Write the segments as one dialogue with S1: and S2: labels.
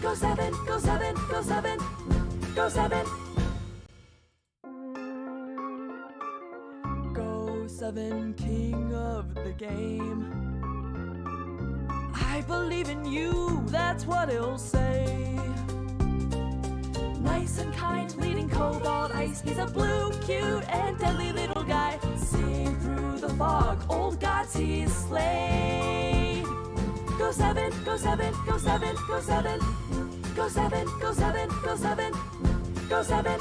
S1: Go7, Go7, Go7, Go7. Go7, king of the game. I believe in you, that's what he'll say. Nice and kind, leading cobalt ice. He's a blue, cute, and deadly little guy. Seeing through the fog, old gods he's slayed. Go7, Go7, Go7, Go7. Go7, Go7, Go7, Go7.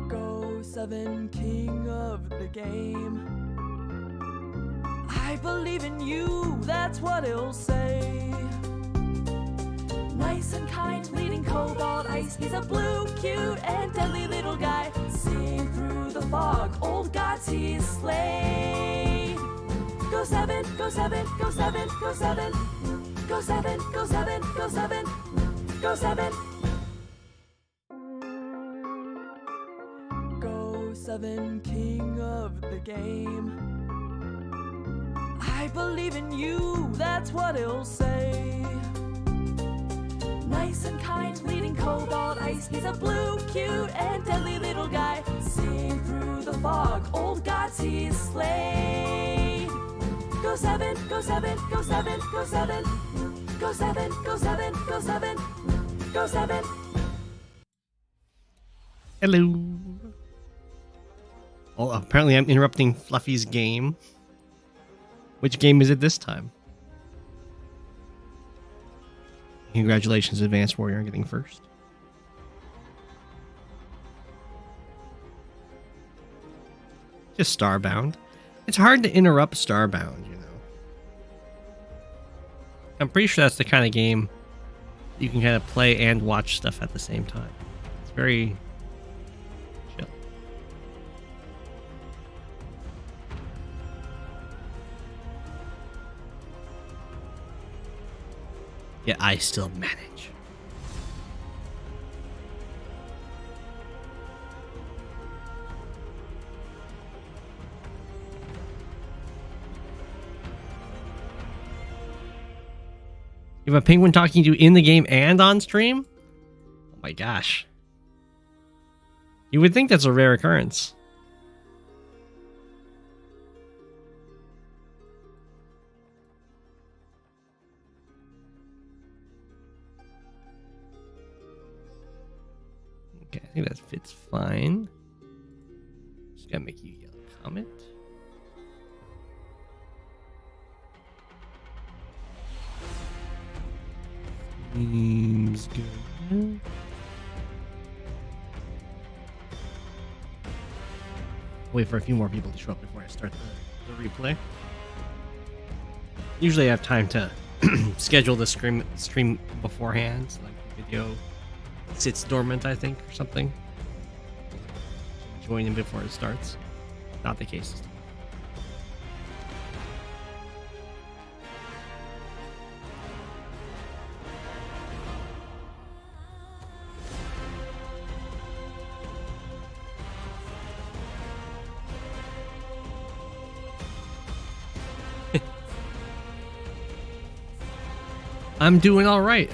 S1: Go7, king of the game. I believe in you, that's what he'll say. Nice and kind, leading cobalt ice. He's a blue, cute, and deadly little guy. Seeing through the fog, old gods he's slayed. Go7, Go7, Go7, Go7. Go7, Go7, Go7, Go7. Go7, king of the game. I believe in you, that's what he'll say. Nice and kind, leading cobalt ice. He's a blue, cute, and deadly little guy. Seeing through the fog, old gods he's slayed. Go7, Go7, Go7, Go7. Go7, Go7, Go7, Go7.
S2: Hello. Well, apparently I'm interrupting Fluffy's game. Which game is it this time? Congratulations, Advanced Warrior, on getting first. Just Starbound. It's hard to interrupt Starbound, you know. I'm pretty sure that's the kind of game you can kind of play and watch stuff at the same time. It's very chill. Yeah, I still manage. You have a penguin talking to you in the game and on stream? Oh my gosh. You would think that's a rare occurrence. Okay, I think that fits fine. Just gotta make you a yellow comment. Seems good. Wait for a few more people to show up before I start the replay. Usually I have time to schedule the stream beforehand, so like the video sits dormant, I think, or something. Join in before it starts. Not the case this time. I'm doing all right.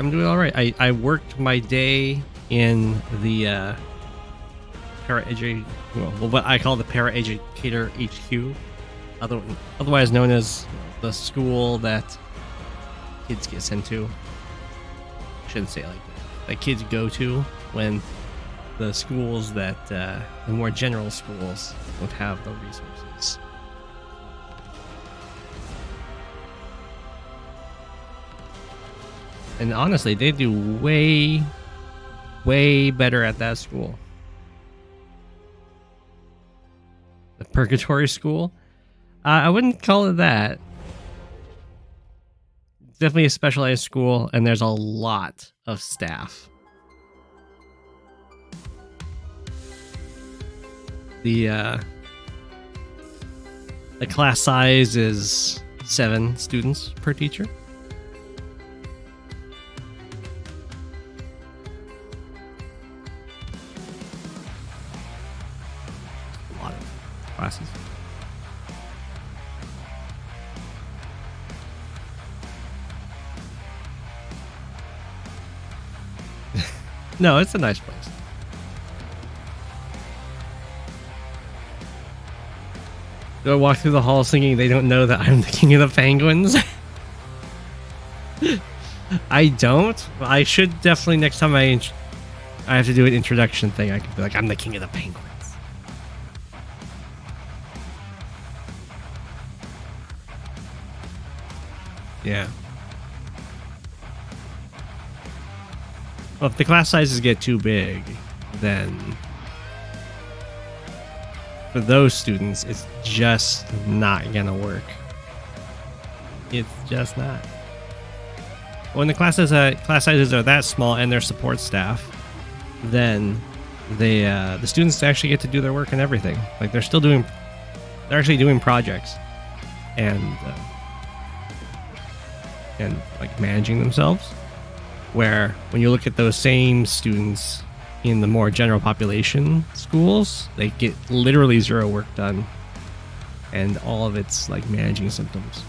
S2: I worked my day in the what I call the Para-Educator HQ, otherwise known as the school that kids get sent to. I shouldn't say it like that kids go to when the schools that the more general schools don't have the resources. And honestly, they do way better at that school. The Purgatory School? I wouldn't call it that. It's definitely a specialized school, and there's a lot of staff. The class size is 7 students per teacher. Classes. No, it's a nice place. Do I walk through the halls thinking they don't know that I'm the king of the penguins? I don't. I should definitely next time I have to do an introduction thing. I could be like, I'm the king of the penguins. Yeah. Well, if the class sizes get too big, then for those students, it's just not gonna work. It's just not. When the class sizes are that small and their support staff, then the students actually get to do their work and everything. Like they're actually doing projects and like managing themselves. Where when you look at those same students in the more general population schools, they get literally zero work done, and all of it's like managing symptoms.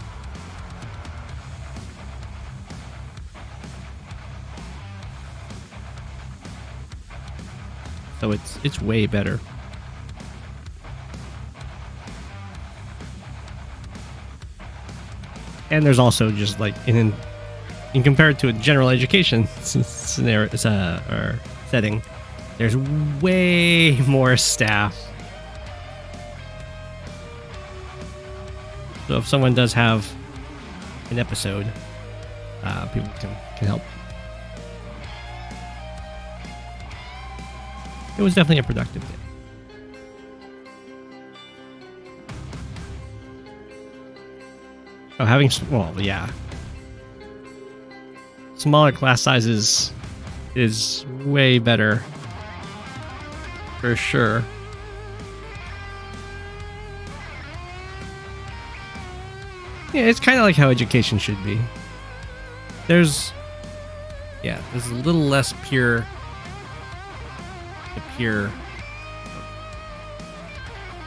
S2: So it's way better. And there's also just like in compared to a general education scenario or setting, there's way more staff. So if someone does have an episode, people can help. It was definitely a productive day. Oh, well, yeah. Smaller class sizes is way better. For sure. Yeah, it's kind of like how education should be. There's a little less pure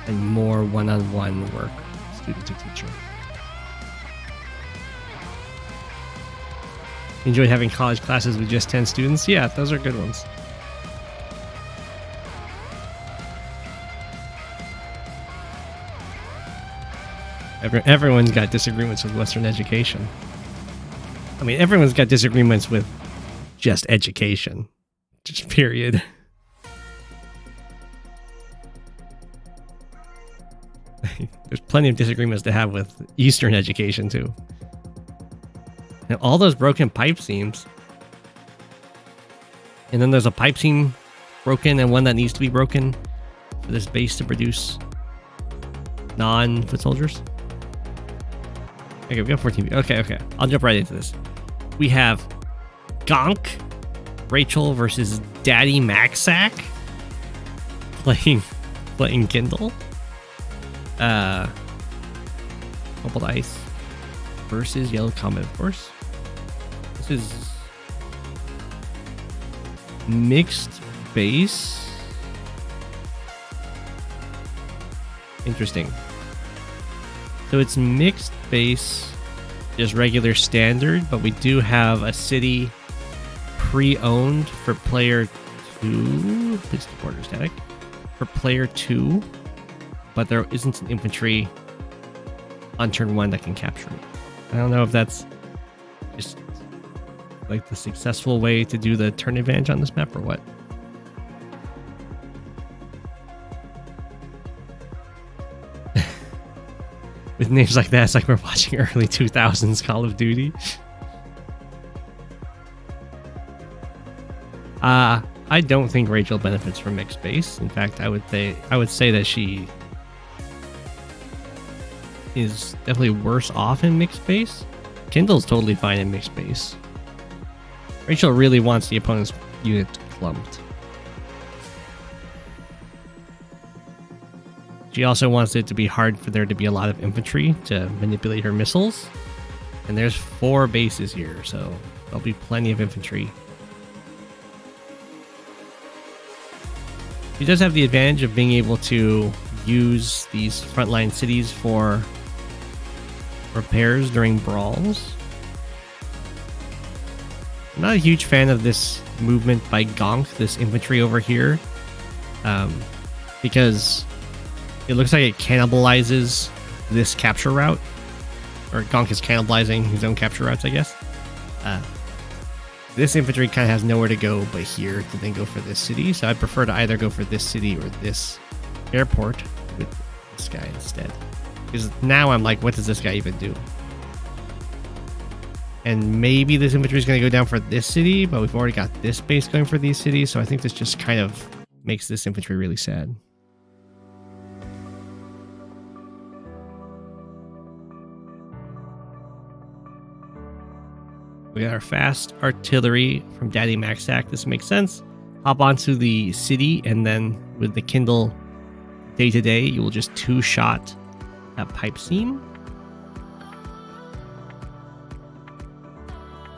S2: and more one-on-one work, student to teacher. Enjoyed having college classes with just 10 students? Yeah, those are good ones. Everyone's got disagreements with Western education. I mean, everyone's got disagreements with just education. Just period. There's plenty of disagreements to have with Eastern education, too. And all those broken pipe seams. And then there's a pipe seam broken and one that needs to be broken for this base to produce non-foot soldiers. Okay, we got 14. Okay. I'll jump right into this. We have Gunk, Rachel versus Daddymacsac playing Kindle. Coupled Ice versus Yellow Comet, of course. This is mixed base. Interesting. So it's mixed base, just regular standard, but we do have a city pre-owned for player 2. Please order static. For player 2, but there isn't an infantry on turn 1 that can capture it. I don't know if that's just like the successful way to do the turn advantage on this map or what. With names like that, it's like we're watching early 2000s Call of Duty. I don't think Rachel benefits from mixed base. In fact, I would say that she is definitely worse off in mixed base. Kindle's totally fine in mixed base. Rachel really wants the opponent's unit clumped. She also wants it to be hard for there to be a lot of infantry to manipulate her missiles. And there's 4 bases here, so there'll be plenty of infantry. She does have the advantage of being able to use these frontline cities for repairs during brawls. I'm not a huge fan of this movement by Gunk, this infantry over here, because it looks like it cannibalizes this capture route, or Gunk is cannibalizing his own capture routes, I guess. This infantry kind of has nowhere to go but here to then go for this city, so I'd prefer to either go for this city or this airport with this guy instead. Because now I'm like, what does this guy even do? And maybe this infantry is going to go down for this city, but we've already got this base going for these cities, so I think this just kind of makes this infantry really sad. We got our fast artillery from Daddymacsac. This makes sense. Hop onto the city, and then with the Kindle day-to-day, you will just two-shot that pipe seam.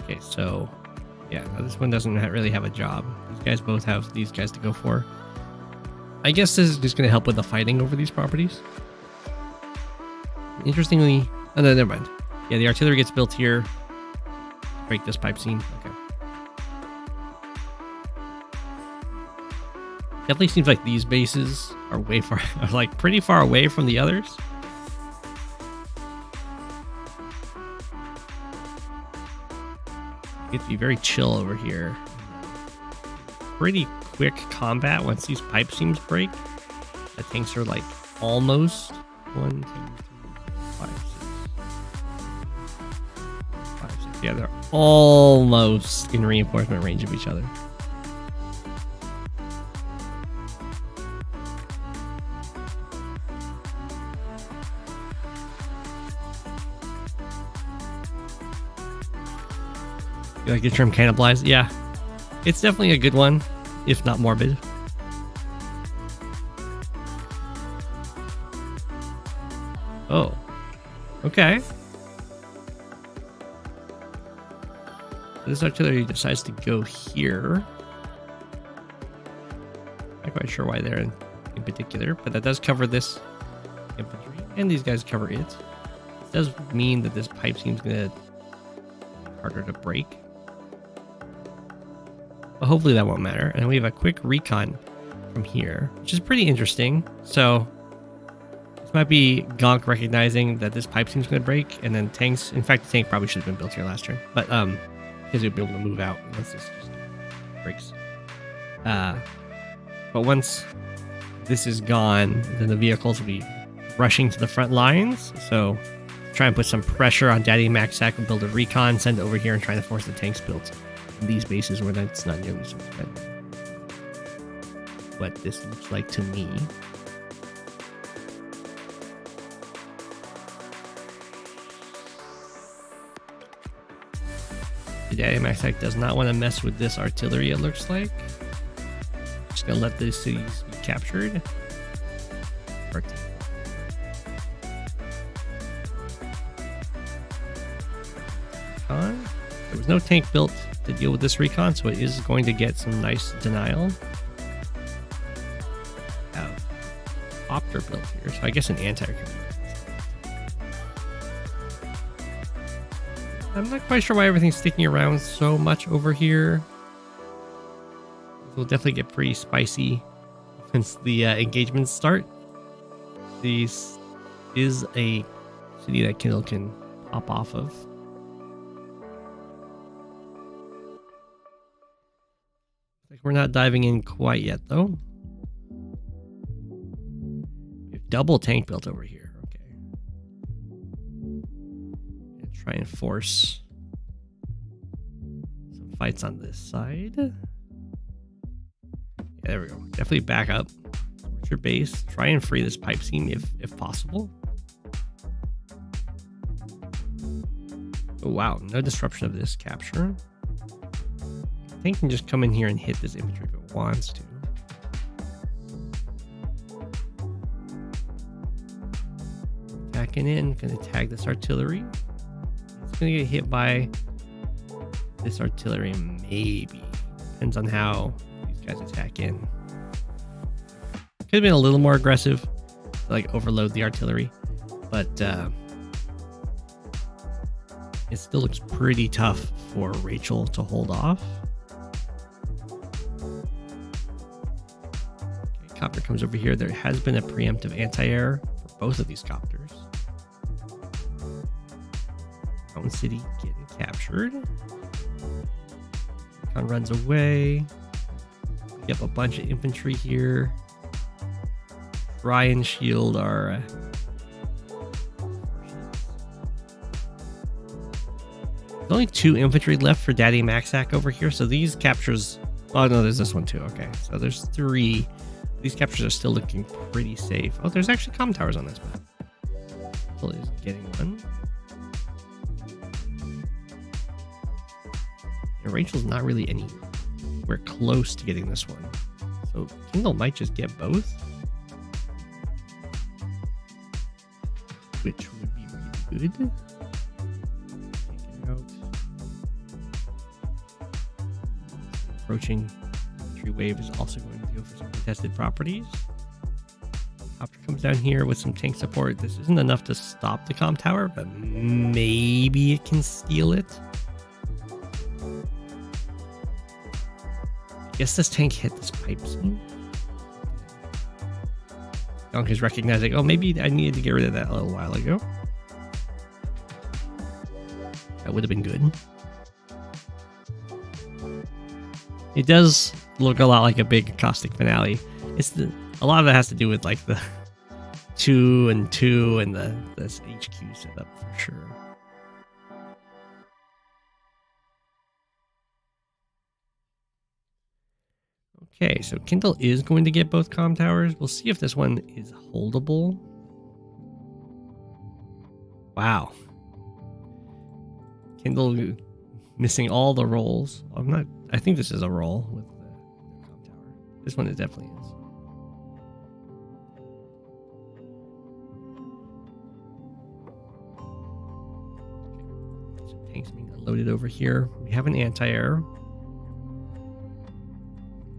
S2: Okay, so yeah, this one doesn't really have a job. These guys both have these guys to go for. I guess this is just going to help with the fighting over these properties. Interestingly, oh no, never mind. Yeah, the artillery gets built here. Break this pipe seam. Okay. Definitely seems like these bases are way far, are like pretty far away from the others. You get to be very chill over here. Pretty quick combat once these pipe seams break. The tanks are like almost 1, 2, 3, 4, 5, 6. 5, 6. Yeah, they're almost in reinforcement range of each other. You like the term cannibalize? Yeah, it's definitely a good one, if not morbid. Oh, okay. This artillery decides to go here. Not quite sure why they're in particular, but that does cover this infantry, and these guys cover it. It does mean that this pipe seems gonna be harder to break. But hopefully that won't matter. And we have a quick recon from here, which is pretty interesting. So this might be Ghancc recognizing that this pipe seam's going to break, and then tanks. In fact, the tank probably should have been built here last turn, but because you'll be able to move out once this just breaks. But once this is gone, then the vehicles will be rushing to the front lines. So try and put some pressure on Daddymacsac and build a recon, send it over here, and try to force the tanks built in these bases where that's not nearly so expensive. What this looks like to me. The Daddymacsac does not want to mess with this artillery, it looks like. Just gonna let these cities be captured. There was no tank built to deal with this recon, so it is going to get some nice denial. Have Opter built here, so I guess an anti-air can be. I'm not quite sure why everything's sticking around so much over here. It'll definitely get pretty spicy once the engagements start. This is a city that Kindle can pop off of. Like we're not diving in quite yet, though. We have double tank built over here. Okay. And try and force some fights on this side. Yeah, there we go. Definitely back up towards your base. Try and free this pipe seam if possible. Oh, wow. No disruption of this capture. Tank can just come in here and hit this infantry if it wants to. Backing in, gonna tag this artillery. It's gonna get hit by this artillery, maybe. Depends on how these guys attack in. Could have been a little more aggressive, to like overload the artillery, but It still looks pretty tough for Rachel to hold off. Okay, copter comes over here. There has been a preemptive anti-air for both of these copters. Mountain City getting captured. Recon runs away. We get a bunch of infantry here. Try and shield our... There's only 2 infantry left for Daddymacsac over here, so these captures... Oh no, there's this one too. Okay, so there's 3. These captures are still looking pretty safe. Oh, there's actually comm towers on this map. Kindle is getting one. And Rachel's not really anywhere close to getting this one. So Kindle might just get both. Which would be really good. Approaching infantry wave is also going to go for some contested properties. Copter comes down here with some tank support. This isn't enough to stop the comm tower, but maybe it can steal it. I guess this tank hit this pipe soon. Gunk is recognizing, oh, maybe I needed to get rid of that a little while ago. That would have been good. It does look a lot like a big Caustic finale. A lot of it has to do with like the 2 and 2 and this HQ setup for sure. Okay, so Kindle is going to get both comm towers. We'll see if this one is holdable. Wow. Kindle missing all the rolls. I think this is a roll with the comm tower. This one it definitely is. Okay, so tanks being loaded over here. We have an anti-air.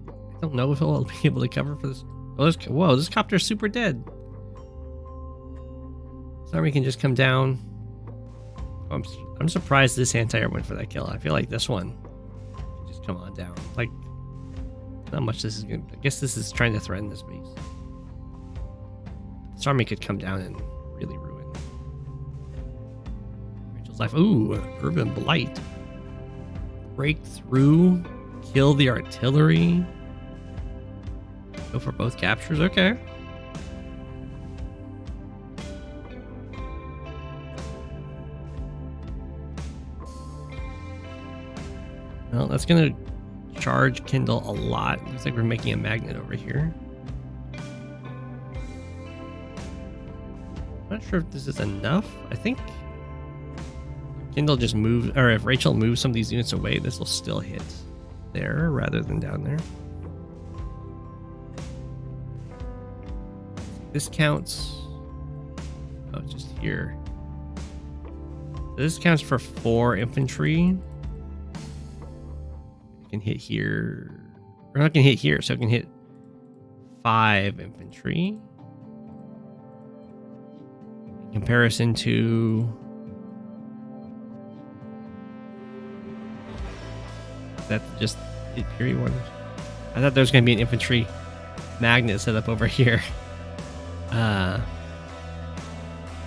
S2: I don't know if I'll be able to cover for this. Oh, whoa, this copter's super dead. Sami can just come down. I'm surprised this anti-air went for that kill. I feel like this one can just come on down. Like, not much this is going to... I guess this is trying to threaten this base. Sami could come down and really ruin Rachel's life. Ooh, Urban Blight. Break through. Kill the artillery. Go for both captures. Okay. Well, that's going to charge Kindle a lot. Looks like we're making a magnet over here. I'm not sure if this is enough. I think Kindle just moves, or if Rachel moves some of these units away, this will still hit there rather than down there. This counts. Oh, just here. This counts for 4 infantry. Can hit here. We're not gonna hit here, so it can hit 5 infantry. In comparison to that, just hit period 1. I thought there was gonna be an infantry magnet set up over here. But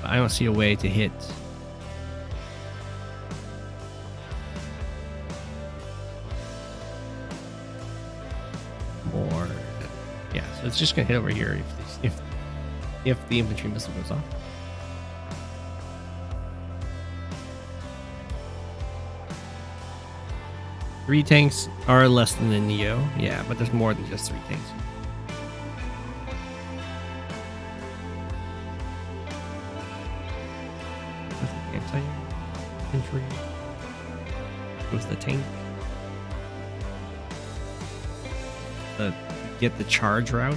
S2: I don't see a way to hit. More. Yeah, so it's just gonna hit over here if the infantry missile goes off. Three tanks are less than the Neo, yeah, but there's more than just 3 tanks. Infantry. Goes the tank. Get the charge route.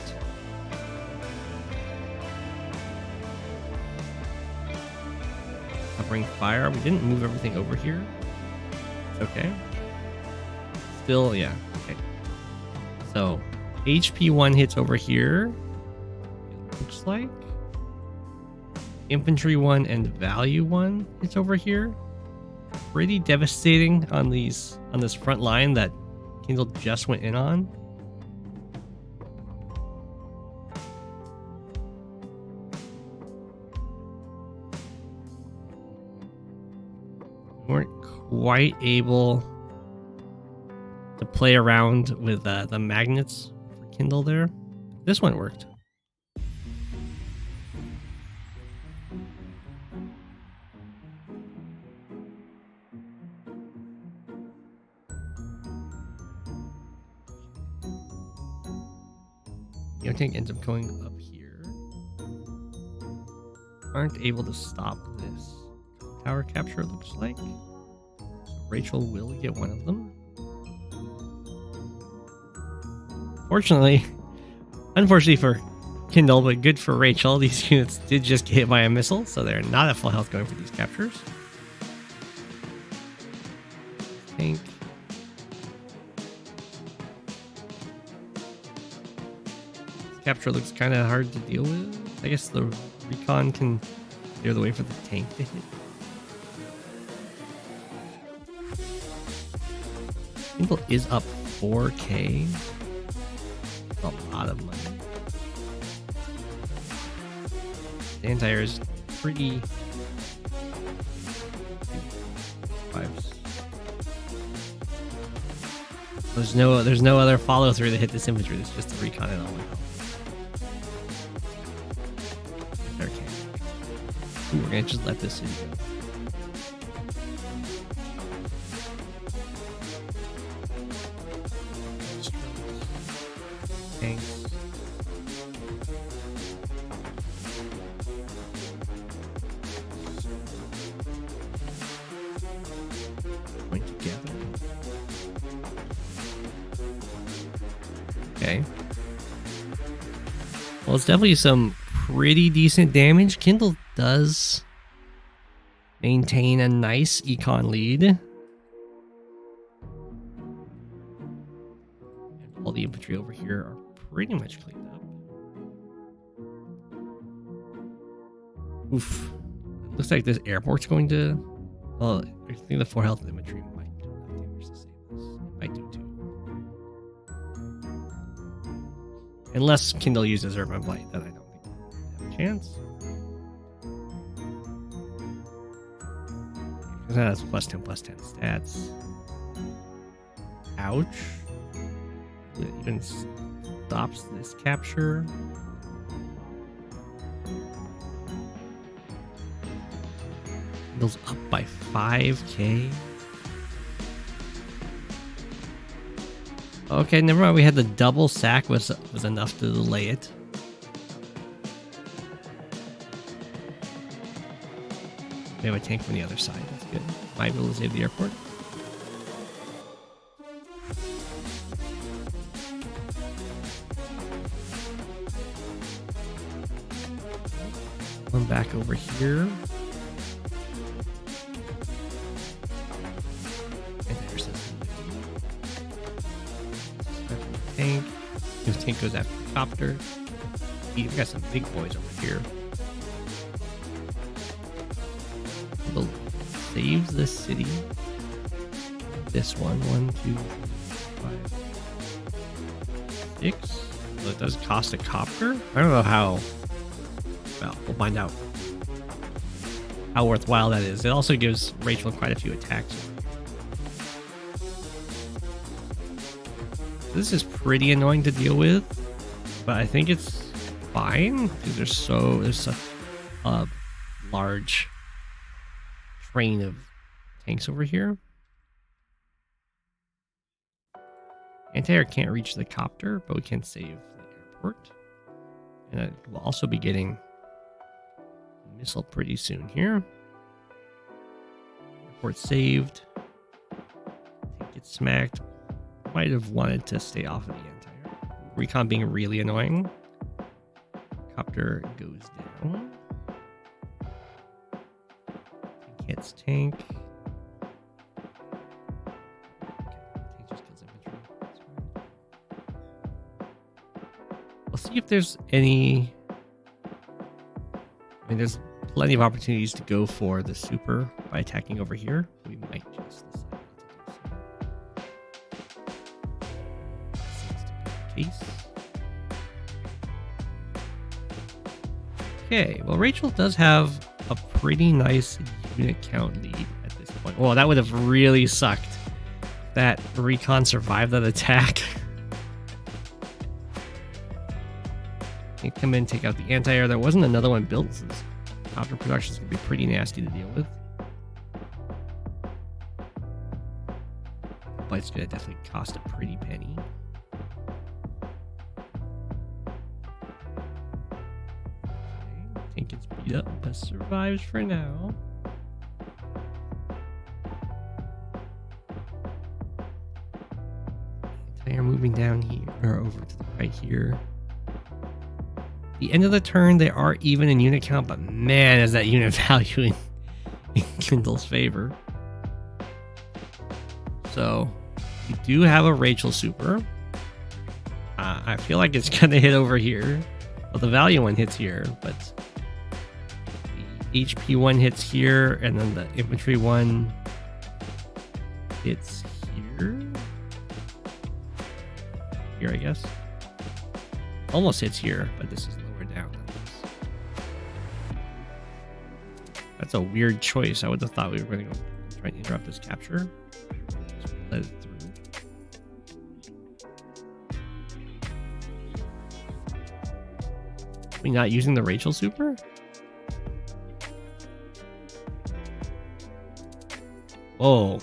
S2: Covering fire. We didn't move everything over here. Okay. Still, yeah. Okay. So, HP 1 hits over here. It looks like. Infantry 1 and value 1 hits over here. pretty devastating on this front line that Kindle just went in on. Weren't quite able to play around with the magnets for Kindle there. This one worked. Tank ends up going up here. Aren't able to stop this tower capture, it looks like. So Rachel will get one of them. Unfortunately for Kindle, but good for Rachel, these units did just get hit by a missile, so they're not at full health going for these captures. Tank. Capture looks kind of hard to deal with. I guess the recon can clear the way for the tank to hit. Kindle is up 4k. A lot of money. The anti-air is pretty. There's no other follow through to hit this infantry. It's just the recon and all. We're gonna just let this in. Tanks. Going together. Okay. Well, it's definitely some pretty decent damage. Kindle does maintain a nice econ lead. And all the infantry over here are pretty much cleaned up. Oof. It looks like this airport's going to... Well, I think the 4 health infantry might do enough damage to save this. Might do too. Unless Kindle uses Urban Blight, then I don't think they have a chance. That's +10 stats. Ouch. It even stops this capture. Goes up by 5k. Okay, never mind. We had the double sack was enough to delay it. We have a tank from the other side. That's good. Might be able to save the airport. One back over here. And there's this tank. This tank goes after the copter. We've got some big boys over here. Saves this city. This one. 1, 2, 5, 6. So it does cost a copter. I don't know how. Well, we'll find out how worthwhile that is. It also gives Rachel quite a few attacks. This is pretty annoying to deal with, but I think it's fine because there's such a large train of tanks over here. Anti-air can't reach the copter, but we can save the airport. And we'll also be getting a missile pretty soon here. Airport saved. Tank gets smacked. Might have wanted to stay off of the anti-air. Recon being really annoying. Copter goes down. Hits tank. Tank just kills infantry. We'll see if there's any. I mean, there's plenty of opportunities to go for the super by attacking over here. We face. Okay, well, Rachel does have a pretty nice unit count lead at this point. Well, that would have really sucked. That recon survived that attack. You come in, take out the anti-air. There wasn't another one built, so this copter production is going to be pretty nasty to deal with. But it's going to definitely cost a pretty penny. Tank gets beat up, but survives for now. They're moving down here, or over to the right here. The end of the turn, they are even in unit count, but man, is that unit value in Kindle's favor. So, we do have a Rachel super. I feel like it's going to hit over here. Well, the value one hits here, but the HP one hits here, and then the infantry one hits here. Here, I guess. Almost hits here, but this is lower down than this. That's a weird choice. I would have thought we were going to go try and interrupt this capture. Just let it through. Are we not using the Rachel super? Whoa.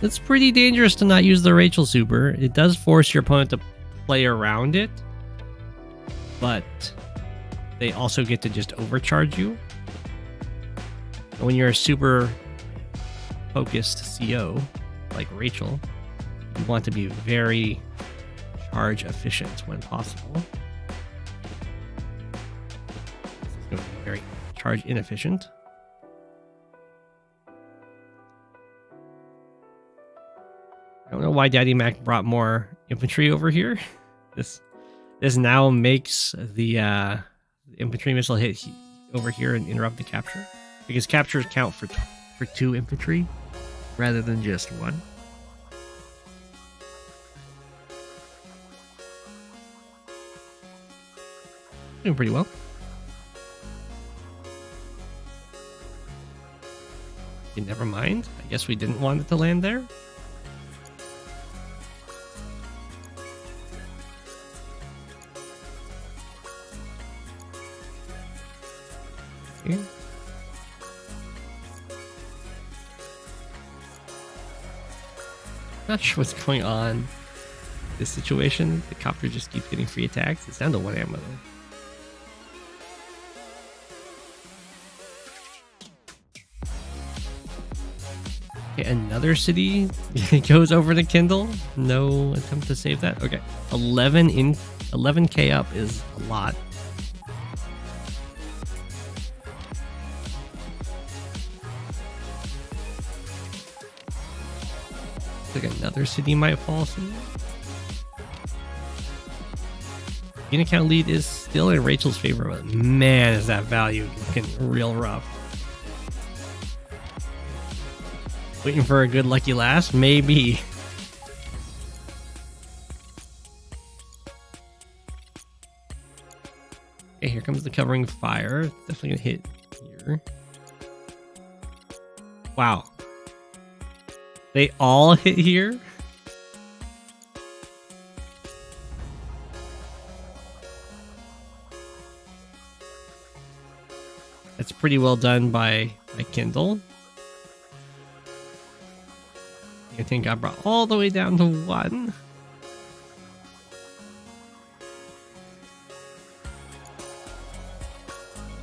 S2: It's pretty dangerous to not use the Rachel super. It does force your opponent to play around it, but they also get to just overcharge you. And when you're a super focused CO like Rachel, you want to be very charge efficient when possible. This is going to be very charge inefficient. I don't know why Daddymac brought more infantry over here. This now makes the infantry missile hit over here and interrupt the capture, because captures count for 2 infantry rather than just 1. Doing pretty well. Okay, never mind. I guess we didn't want it to land there. Okay. Not sure what's going on in this situation. The copter just keeps getting free attacks. It's down to 1 ammo though. Okay, another city goes over to Kindle. No attempt to save that. Okay, 11k up is a lot. Like another city might fall soon. Unit count lead is still in Rachel's favor, but man, is that value looking real rough. Waiting for a good lucky last? Maybe. Okay, here comes the covering fire. It's definitely gonna hit here. Wow. They all hit here? That's pretty well done by Kindle. I think I brought all the way down to 1.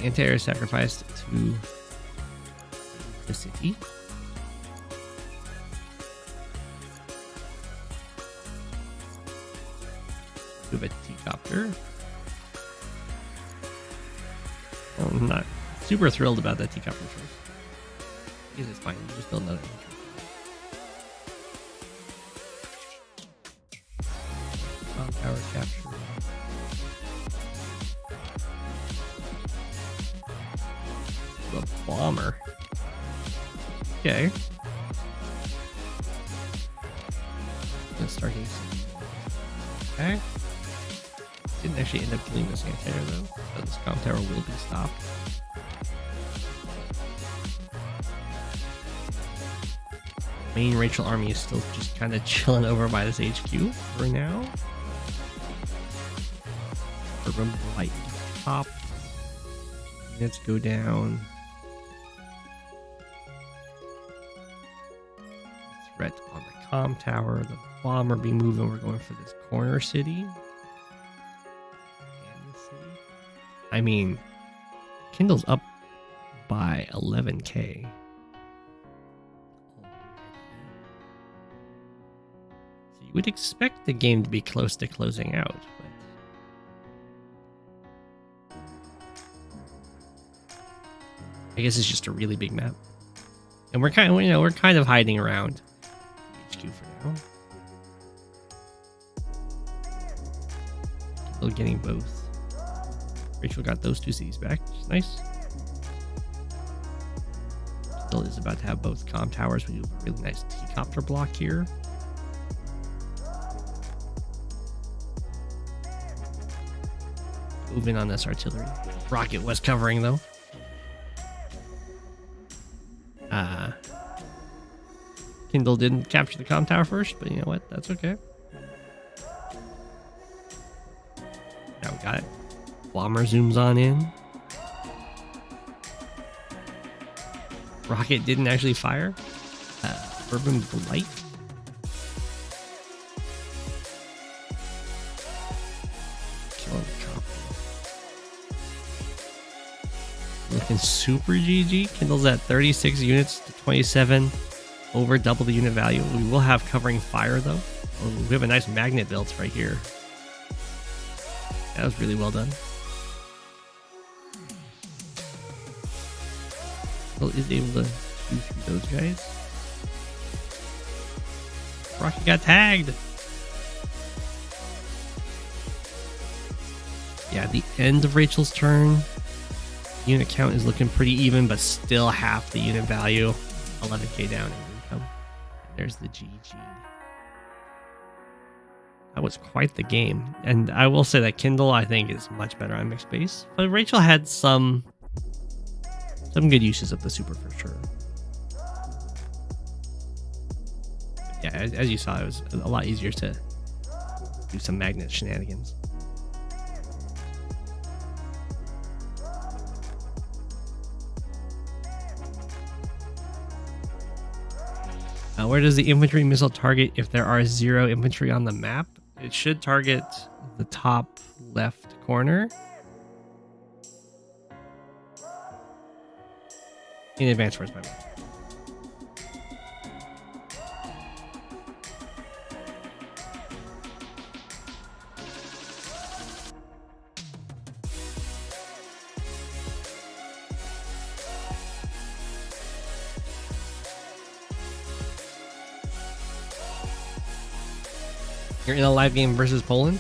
S2: Anti-air sacrificed to the city. Move a T-copter. Well, I'm not super thrilled about that T-copter choice. Because it's fine, you just build another infantry. Power capture. The bomber. Okay. Let's start getting some. Okay. Didn't actually end up killing this anti-air though, so this comm tower will be stopped. Main Rachel army is still just kind of chilling over by this HQ for now. Urban Blight top. Let's go down. Threat on the comm tower. The bomber be moving. We're going for this corner city. I mean, Kindle's up by 11k. So you would expect the game to be close to closing out, but I guess it's just a really big map, and we're kind of, we're kind of hiding around HQ for now. Still getting both. Rachel got those two cities back, which is nice. Still is about to have both comm towers. We do have a really nice T-copter block here. Moving on this artillery. Rocket was covering though. Kindle didn't capture the comm tower first, but you know what? That's okay. Now we got it. Bomber zooms on in. Rocket didn't actually fire. Urban Blight. Killing the cop. Looking super GG. Kindle's at 36 units to 27. Over double the unit value. We will have covering fire though. Oh, we have a nice magnet built right here. That was really well done. Is able to shoot through those guys. Rocket got tagged. Yeah, at the end of Rachel's turn, unit count is looking pretty even, but still half the unit value. 11k down in income. There's the GG. That was quite the game. And I will say that Kindle, I think, is much better on mixed base. But Rachel had some good uses of the super for sure. Yeah, as you saw, it was a lot easier to do some magnet shenanigans. Where does the infantry missile target if there are 0 infantry on the map? It should target the top left corner. In advance first, by the way. You're in a live game versus Poland?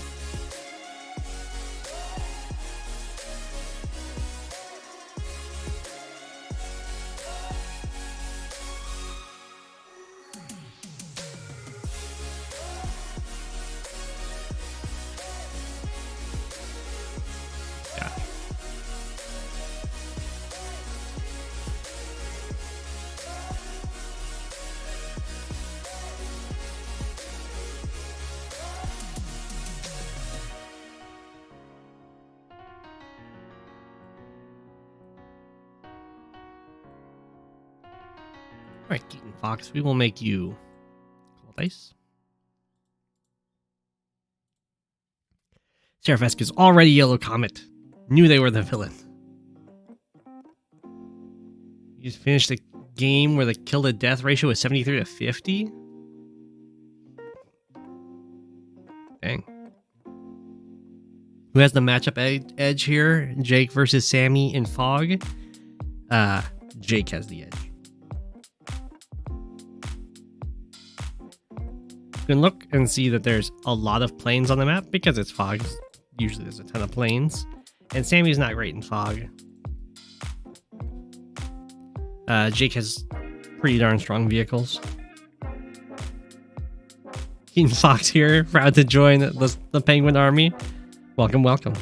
S2: Yeah. Alright, Keaton Fox, we will make you cool dice. Seraphesque is already Yellow Comet. Knew they were the villain. You just finished a game where the kill to death ratio is 73 to 50? Dang. Who has the matchup edge here? Jake versus Sami and Fog? Jake has the edge. You can look and see that there's a lot of planes on the map because it's fog. Usually there's a ton of planes. And Sami's not great in fog. Jake has pretty darn strong vehicles. Keaton Fox here, proud to join the Penguin Army. Welcome, welcome.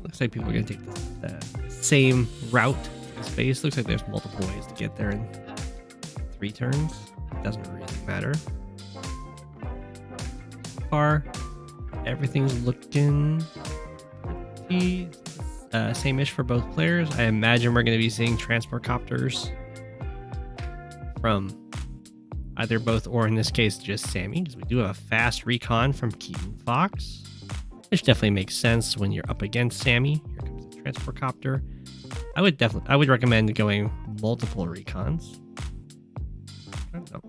S2: Looks like people are going to take the same route to space. Looks like there's multiple ways to get there in 3 turns. It doesn't really matter. So far, everything's looking pretty same-ish for both players. I imagine we're going to be seeing transport copters from either both or, in this case, just Sami, because we do have a fast recon from Keaton Fox, which definitely makes sense when you're up against Sami. Here comes the transport copter. I would recommend going multiple recons. I don't know.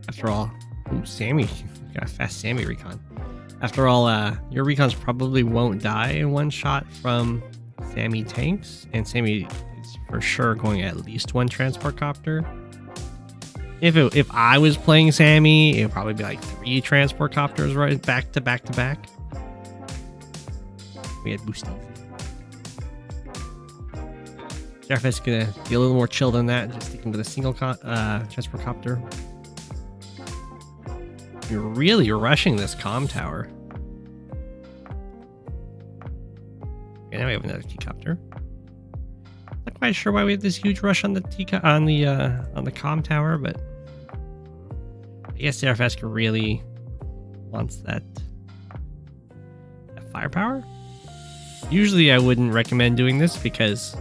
S2: After all, Sami got a fast Sami recon. After all, your recons probably won't die in one shot from Sami tanks, and Sami is for sure going at least 1 transport copter. If I was playing Sami, it would probably be like 3 transport copters right back to back to back. We had boosties. Seraphesque gonna be a little more chill than that, just sticking with a single transport copter. You're really rushing this comm tower. Okay, now we have another T-copter. Not quite sure why we have this huge rush on the comm tower, but I guess Seraphesque really wants that firepower. Usually, I wouldn't recommend doing this because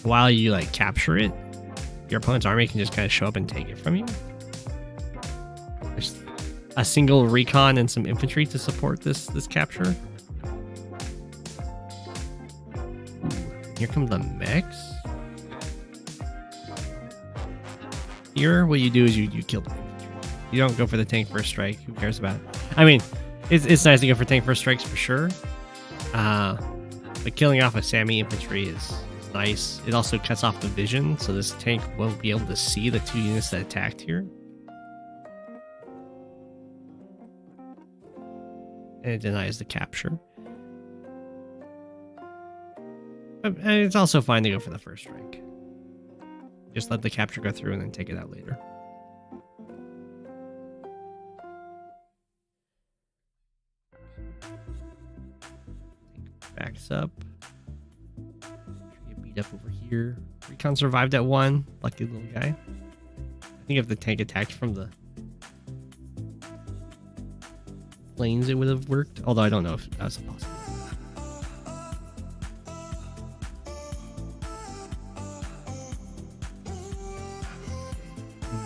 S2: while you like capture it, your opponent's army can just kind of show up and take it from you. There's a single recon and some infantry to support this capture. Ooh, here come the mechs. Here, what you do is you kill the infantry. You don't go for the tank first strike. Who cares about it? I mean, it's nice to go for tank first strikes for sure. But killing off a Sami infantry is nice. It also cuts off the vision, so this tank won't be able to see the 2 units that attacked here. And it denies the capture. And it's also fine to go for the first strike. Just let the capture go through and then take it out later. Backs up. Get beat up over here. Recon survived at 1. Lucky little guy. I think if the tank attacked from the planes, it would have worked. Although I don't know if that's possible.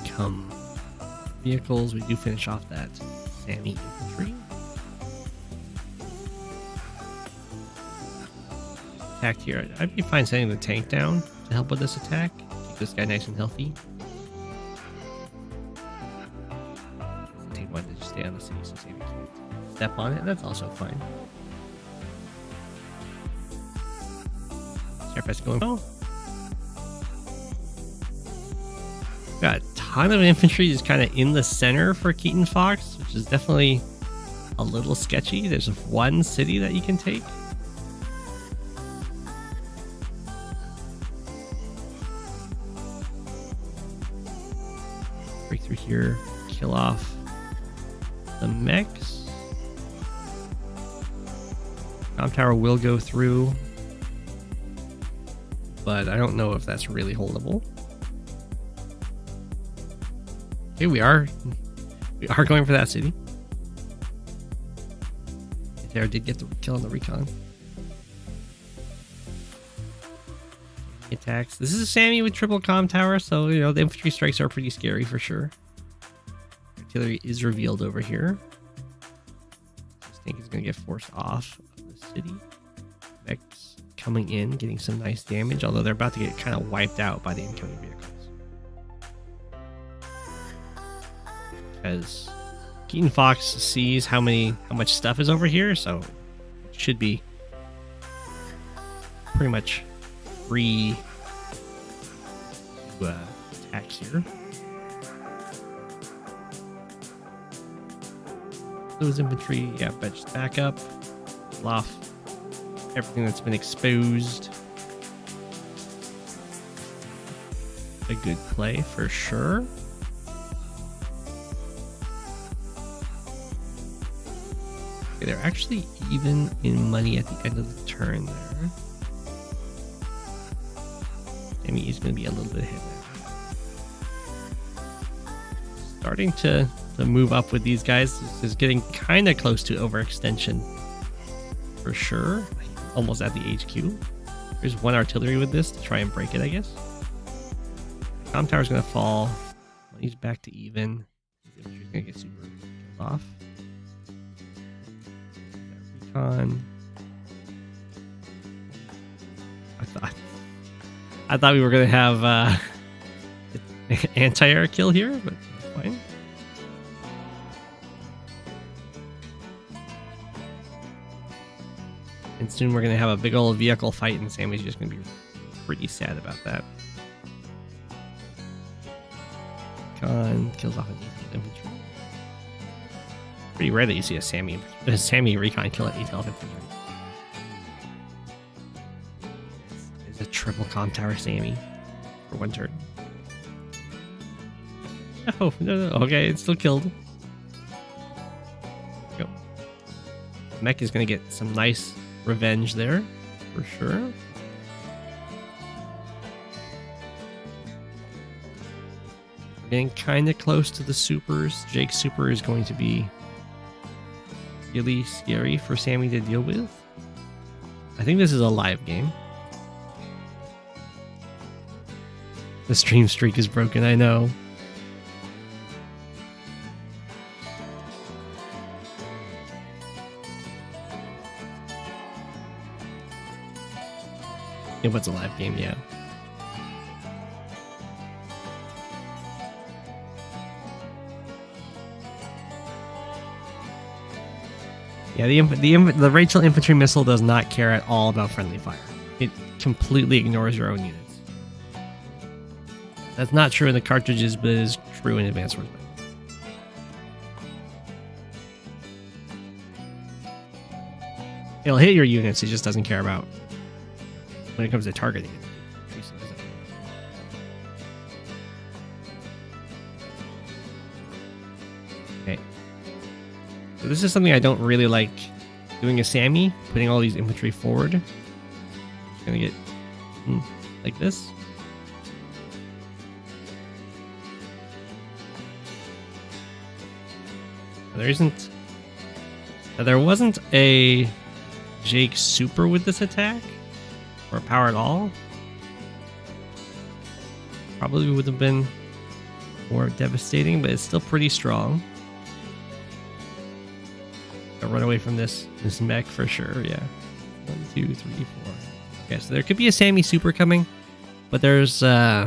S2: Come vehicles. We do finish off that Sami infantry. Attack here. I'd be fine sending the tank down to help with this attack. Keep this guy nice and healthy. The tank wanted to just stay on the city so Sami can't step on it. That's also fine. Sarapes going. Oh. Got a ton of infantry just kind of in the center for Keaton Fox, which is definitely a little sketchy. There's 1 city that you can take. Break through here, kill off the mechs. Comm tower will go through, but I don't know if that's really holdable. Okay, we are going for that city. There did get the kill on the recon. Attacks. This is a Sami with triple comm tower, so you know the infantry strikes are pretty scary for sure. Artillery is revealed over here. This tank is going to get forced off of the city. Mechs coming in, getting some nice damage, although they're about to get kind of wiped out by the incoming vehicles. As Keaton Fox sees how much stuff is over here, so it should be pretty much free to attack here. Those infantry, yeah, but just back up. off everything that's been exposed. A good play for sure. Okay, they're actually even in money at the end of the turn there. Sami is going to be a little bit ahead now. Starting to move up with these guys. This is getting kind of close to overextension for sure. Almost at the HQ. There's one artillery with this to try and break it, I guess. Com tower's going to fall. He's back to even. He's going to get super killed off. Recon. I thought we were going to have anti-air kill here, but that's fine. And soon we're going to have a big old vehicle fight, and Sami's just going to be pretty sad about that. Recon kills off an infantry. Pretty rare that you see a Sami recon kill an 8 infantry. It's a triple com tower Sami for one turn. Oh, no. Okay, it's still killed. Go. Mech is going to get some nice revenge there, for sure. We're getting kind of close to the supers. Jake's super is going to be really scary for Sami to deal with. I think this is a live game. The stream streak is broken, I know. It was a live game, yeah. Yeah, the Rachel infantry missile does not care at all about friendly fire. It completely ignores your own units. That's not true in the cartridges, but it is true in Advanced Swordsman. It'll hit your units, it just doesn't care about when it comes to targeting it. Okay. So this is something I don't really like doing a Sami, putting all these infantry forward. Just gonna get like this. There wasn't a Jake super with this attack, or power at all. Probably would have been more devastating, but it's still pretty strong. Gotta run away from this mech for sure, yeah. 1, 2, 3, 4. Okay, so there could be a Sami super coming, but there's not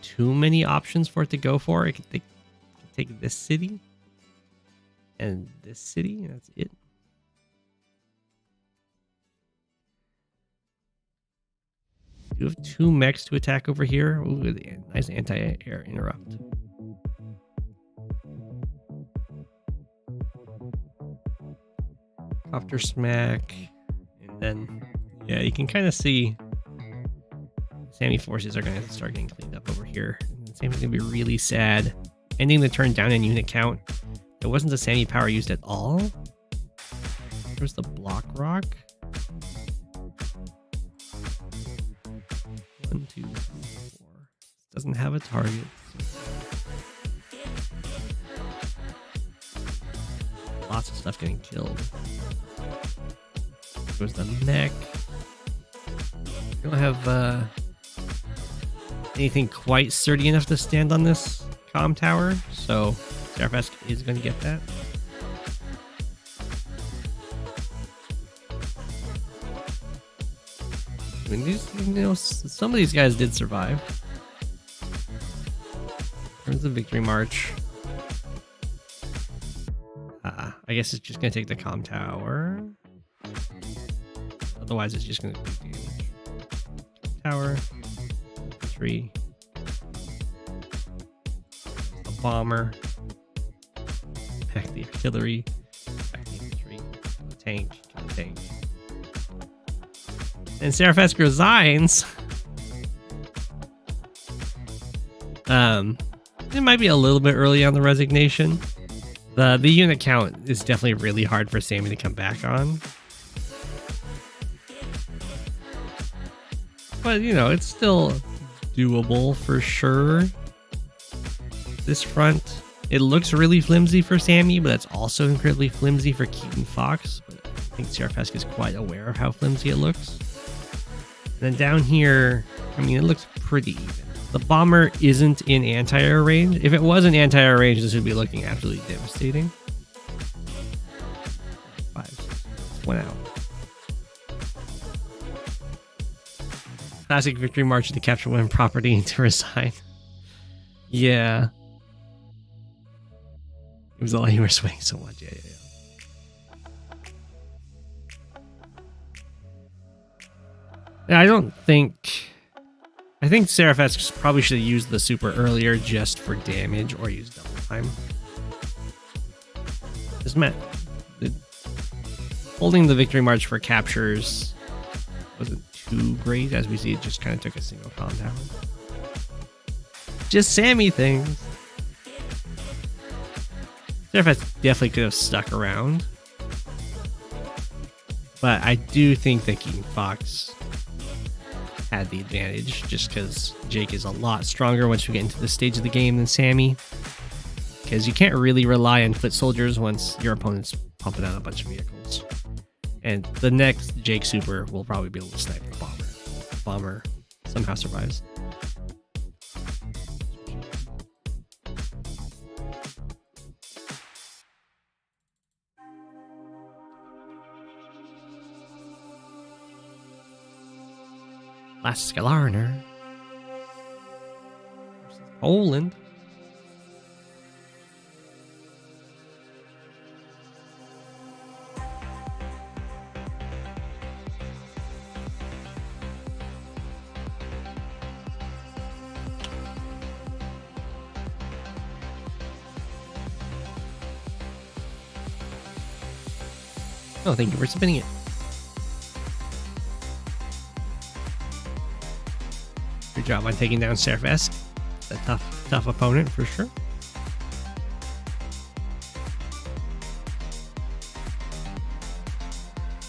S2: too many options for it to go for. It could take this city and this city, and that's it. You have 2 mechs to attack over here. Ooh, nice anti-air interrupt. Copter smack. And then, yeah, you can kind of see Sami forces are going to start getting cleaned up over here. And Sami's going to be really sad. Ending the turn down in unit count. There wasn't a Sami power used at all. There's the block rock. 1, 2, 3, 4. Doesn't have a target. Lots of stuff getting killed. There's the mech. We don't have anything quite sturdy enough to stand on this comm tower, so seraphesque is going to get that. I mean, some of these guys did survive. There's the victory march. I guess it's just going to take the comm tower. Otherwise, it's just going to take damage. Tower. 3. A bomber. Back the artillery. Back the infantry. tank can take. And Seraphesque resigns. It might be a little bit early on the resignation. The unit count is definitely really hard for Sami to come back on. But, you know, it's still doable for sure. This front, it looks really flimsy for Sami, but it's also incredibly flimsy for Keaton Fox. But I think Seraphesque is quite aware of how flimsy it looks. And then down here, I mean, it looks pretty even. The bomber isn't in anti-air range. If it was in anti-air range, this would be looking absolutely devastating. 5, 1 out. Classic victory march to capture one property and to resign. Yeah. It was all you were swaying so much. Yeah. I think Seraphesque probably should have used the super earlier just for damage or use double time. This meant holding the victory march for captures wasn't too great, as we see it just kind of took a single compound. Just Sami things. Seraphesque definitely could have stuck around, but I do think that Keaton Fox had the advantage just because Jake is a lot stronger once we get into this stage of the game than Sami, because you can't really rely on foot soldiers once your opponent's pumping out a bunch of vehicles. And the next Jake super will probably be able to snipe the bomber. Bomber somehow survives. LaskaLarnar versus Poland. Oh, thank you for submitting it. Good job on taking down Seraphesque. A tough opponent for sure.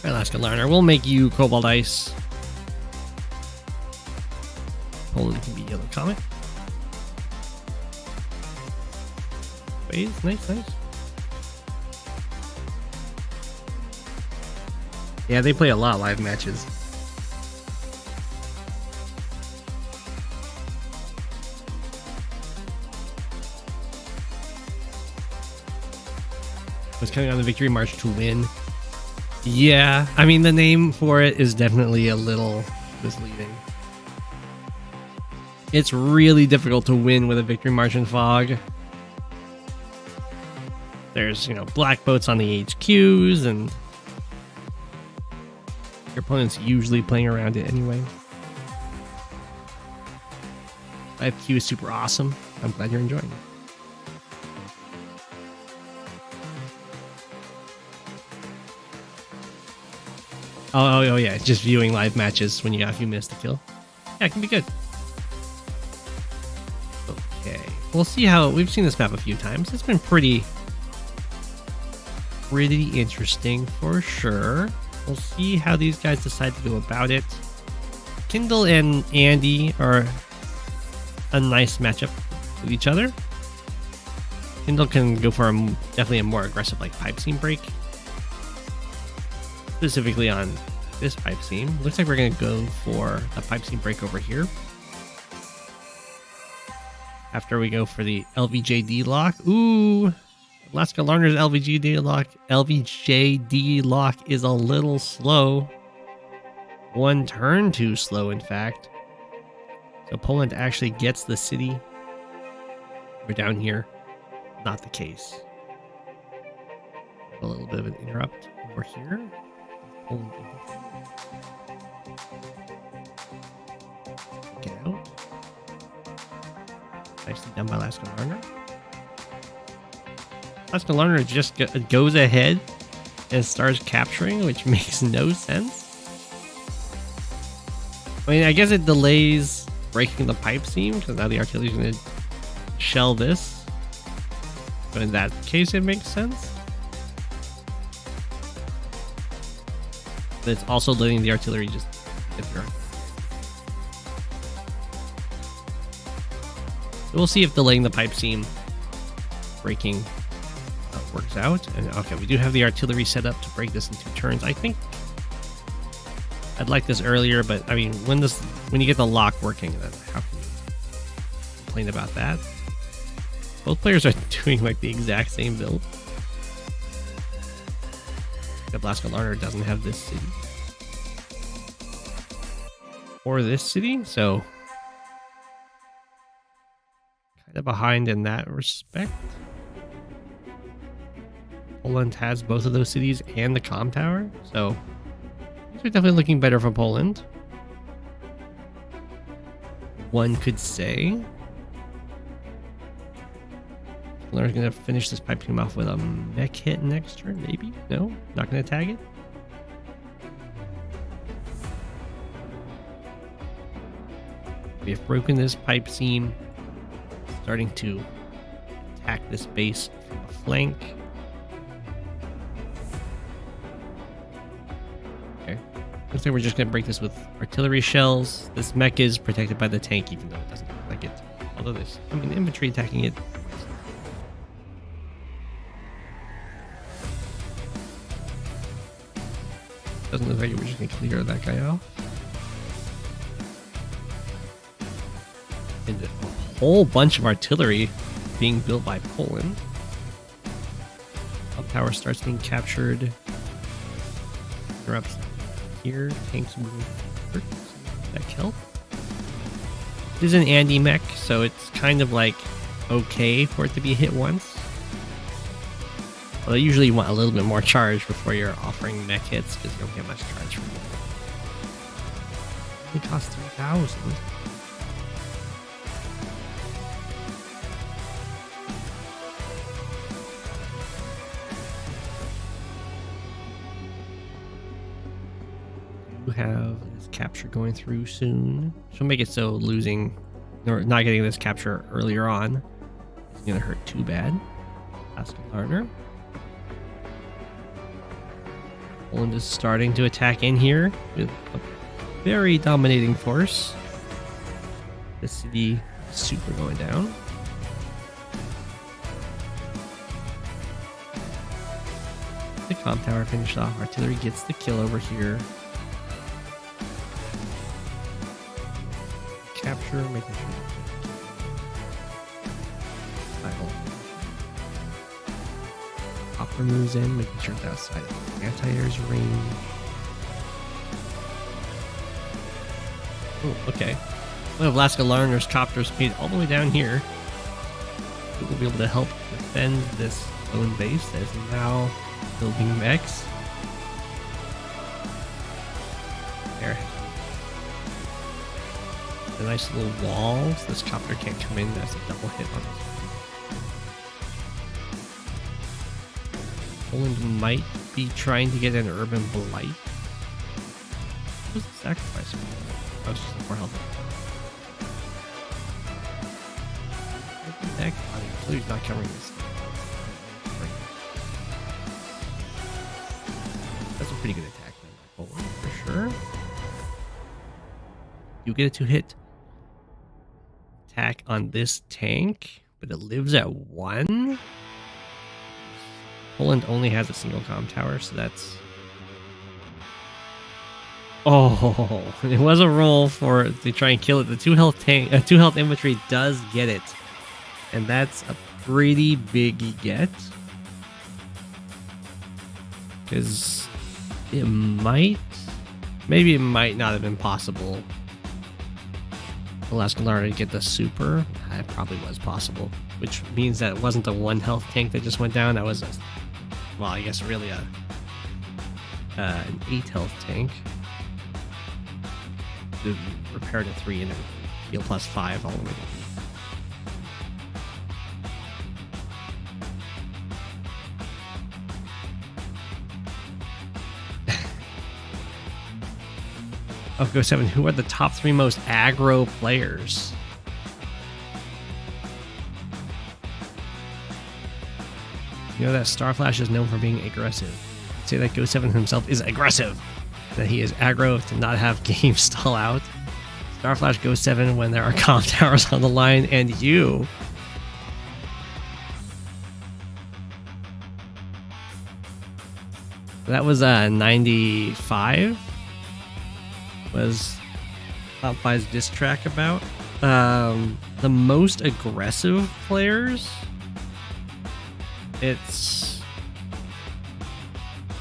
S2: Alright, LaskaLarnar, we'll make you Cobalt Ice. Poland can be Yellow Comet. Waves, nice. Yeah, they play a lot of live matches. Was coming on the victory march to win. Yeah, I mean, the name for it is definitely a little misleading. It's really difficult to win with a victory march in fog. There's, you know, black boats on the HQs, and your opponent's usually playing around it anyway. 5Q is super awesome. I'm glad you're enjoying it. Oh yeah, just viewing live matches when if you missed a kill. Yeah, it can be good. Okay, we'll see how we've seen this map a few times. It's been pretty interesting for sure. We'll see how these guys decide to go about it. Kindle and Andy are a nice matchup with each other. Kindle can go for definitely a more aggressive pipe seam break. Specifically on this pipe seam. Looks like we're going to go for a pipe seam break over here. After we go for the LVJD lock. Ooh, LaskaLarnar's LVJD lock is a little slow. One turn too slow, in fact. So Poland actually gets the city. We're down here. Not the case. A little bit of an interrupt over here. Get out. Nicely done by LaskaLarnar. LaskaLarnar just goes ahead and it starts capturing, which makes no sense. I mean, I guess it delays breaking the pipe seam because now the artillery is going to shell this. But in that case, it makes sense. But it's also letting the artillery just get through. So we'll see if delaying the pipe seam breaking works out. And okay, we do have the artillery set up to break this in 2 turns. I think I'd like this earlier, but I mean, when you get the lock working, then how can you complain about that? Both players are doing like the exact same build. Except LaskaLarnar doesn't have this city. Or this city, so kind of behind in that respect. Poland has both of those cities and the comm tower, so these are definitely looking better for Poland. One could say. Larner's gonna finish this pipe team off with a mech hit next turn, maybe? No? Not gonna tag it? We have broken this pipe seam, starting to attack this base from the flank. Okay. Looks like we're just gonna break this with artillery shells. This mech is protected by the tank, even though it doesn't look like it. Although there's, I mean, infantry attacking it. Doesn't look like we're just gonna clear that guy off. And a whole bunch of artillery being built by Poland. Up tower starts being captured. Interrupts here. Tanks moving forward. That kill. It is an Andy mech, so it's kind of like okay for it to be hit once. Well, usually you want a little bit more charge before you're offering mech hits because you don't get much charge from it. It costs 3,000. You have this capture going through soon. She'll make it so losing or not getting this capture earlier on is going to hurt too bad. LaskaLarnar. Poland is starting to attack in here with a very dominating force. The city is super going down. The comm tower finished off. Artillery gets the kill over here. Capture, making sure. Hopper moves in, making sure it's outside of the anti-air's range. Oh, okay. One of LaskaLarnar's copters made all the way down here. It will be able to help defend this lone base that is now building mechs. There. A nice little wall, so this copter can't come in as a double hit on this. Poland might be trying to get an urban blight. What was the sacrifice? Oh, it's just the 4 health. Heck, he's not covering this. That's a pretty good attack then by Poland, for sure. You get a 2-hit attack on this tank, but it lives at 1. Poland only has a single comm tower, so that's... Oh, it was a roll to try and kill it. The 2 health tank, 2 health infantry does get it, and that's a pretty big get. Because it maybe it might not have been possible for LaskaLarnar to get the super. It probably was possible, which means that it wasn't a 1 health tank that just went down. That was well, I guess really an 8 health tank. To repair to 3 and then heal plus 5 all the way down. of Go7, who are the top 3 most aggro players? You know that Starflash is known for being aggressive. I'd say that Go7 himself is aggressive. That he is aggro to not have games stall out. Starflash Go7 when there are comm towers on the line, and you. That was 95. Was Top 5's diss track about. The most aggressive players. It's.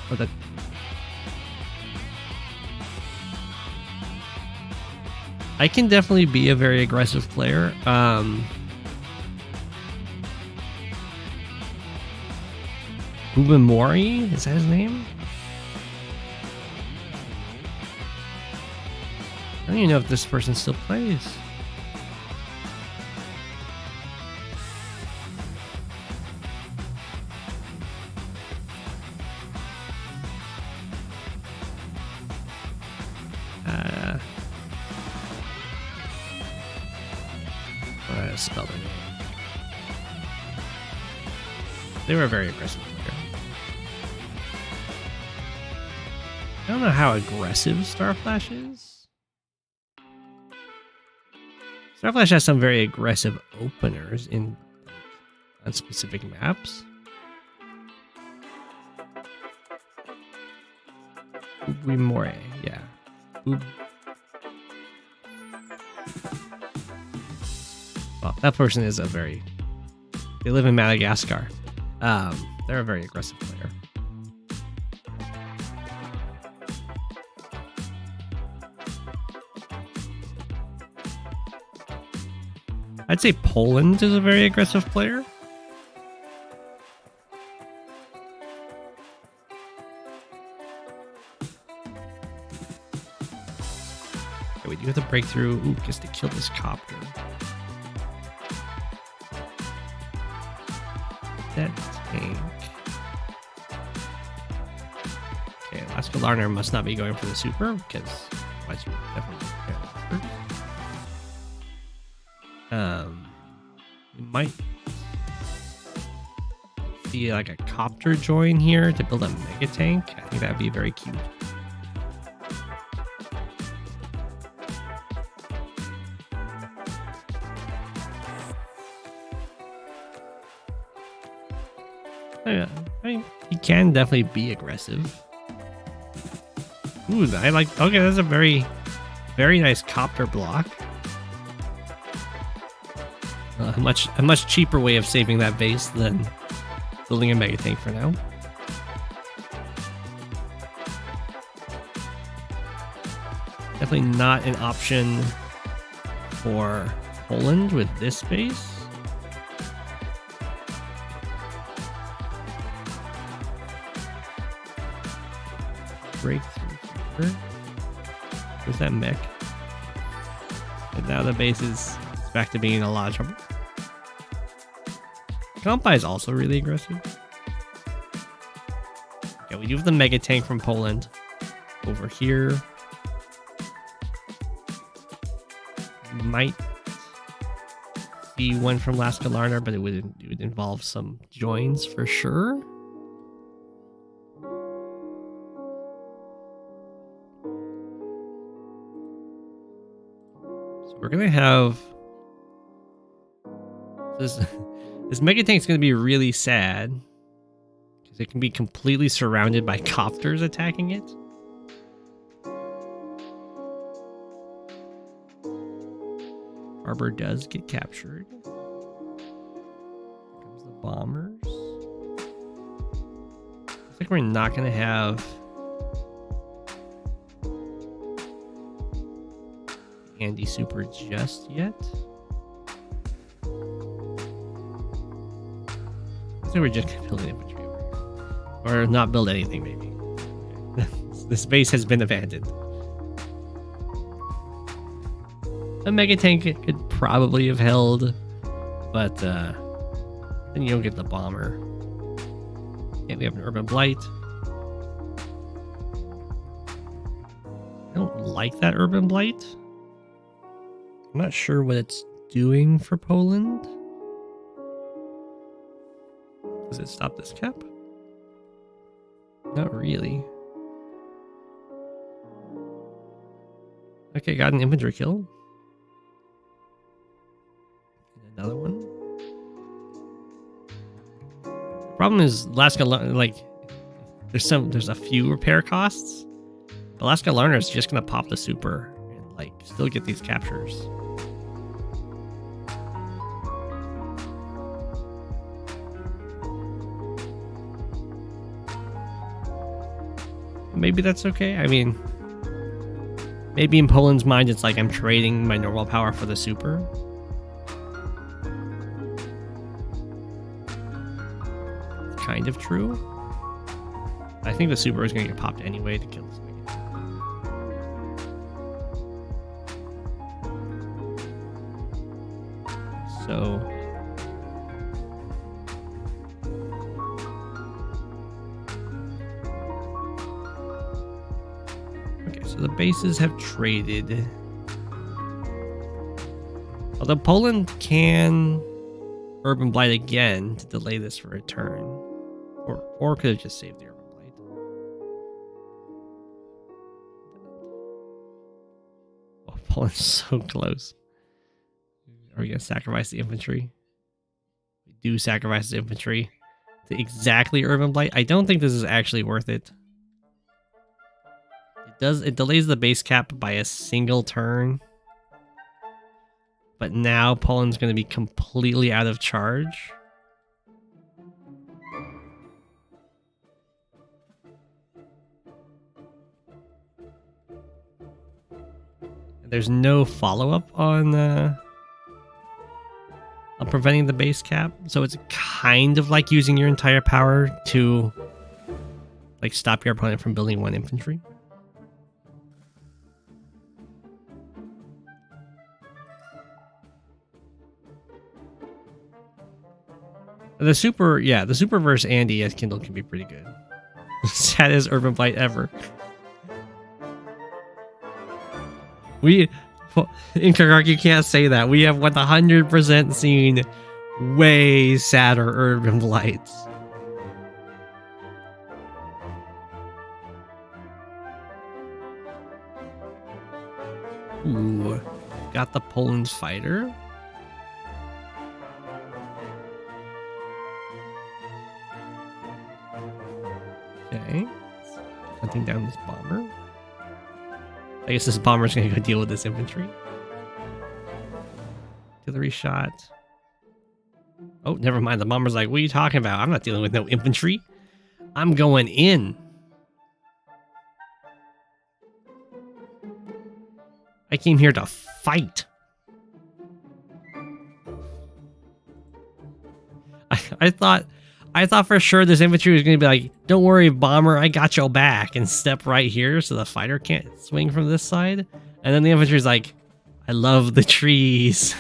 S2: Or the. I can definitely be a very aggressive player. Ubamori, is that his name? I don't even know if this person still plays. Spell their name. They were a very aggressive player. I don't know how aggressive Starflash is. Starflash has some very aggressive openers on specific maps. Ubamori, yeah. Well, that person is they live in Madagascar. They're a very aggressive player. I'd say Poland is a very aggressive player. Okay, we do have to break through. Ooh, just to kill this copter. That tank. Okay, LaskaLarnar must not be going for the super because otherwise you would definitely you might see like a copter join here to build a mega tank. I think that'd be very cute. I mean, he can definitely be aggressive. Ooh, I like. Okay, that's a very, very nice copter block. A much cheaper way of saving that base than building a mega tank for now. Definitely not an option for Poland with this base. Breakthrough here. Where's that mech? And now the base is back to being in a lot of trouble. Compai is also really aggressive. Okay, we do have the mega tank from Poland over here. Might see one from LaskaLarnar, but it would involve some joins for sure. So we're gonna have this mega tank is going to be really sad because it can be completely surrounded by copters attacking it. Harbor does get captured. Here comes the bombers. Looks like we're not going to have Andy Super just yet. So we're just building infantry over here. Or not build anything, maybe. Okay. This base has been abandoned. A mega tank could probably have held, but then you don't get the bomber. And we have an urban blight. I don't like that Urban Blight. I'm not sure what it's doing for Poland. Does it stop this cap? Not really. Okay, got an infantry kill. And another one. The problem is LaskaLarnar, like, there's a few repair costs. But LaskaLarnar is just gonna pop the super and like still get these captures. Maybe that's okay. I mean, maybe in Poland's mind, it's like I'm trading my normal power for the super. It's kind of true. I think the super is going to get popped anyway to kill this thing. So... So the bases have traded. Although Poland can Urban Blight again to delay this for a turn. Or could have just saved the Urban Blight. Oh, Poland's so close. Are we going to sacrifice the infantry? We do sacrifice the infantry to exactly Urban Blight. I don't think this is actually worth it. It delays the base cap by a single turn. But now Poland's going to be completely out of charge. There's no follow-up on preventing the base cap. So it's kind of like using your entire power to like stop your opponent from building one infantry. The super, yeah, the super versus Andy as Kindle can be pretty good. Saddest Urban Blight ever. In Ghancc, you can't say that. We have 100% seen way sadder Urban Blights. Ooh, got the Poland's fighter. Okay, hunting down this bomber. I guess this bomber's gonna go deal with this infantry. Artillery shot. Oh, never mind. The bomber's like, what are you talking about? I'm not dealing with no infantry. I'm going in. I came here to fight. I thought for sure this infantry was going to be like, don't worry, bomber, I got your back, and step right here so the fighter can't swing from this side. And then the infantry's like, I love the trees.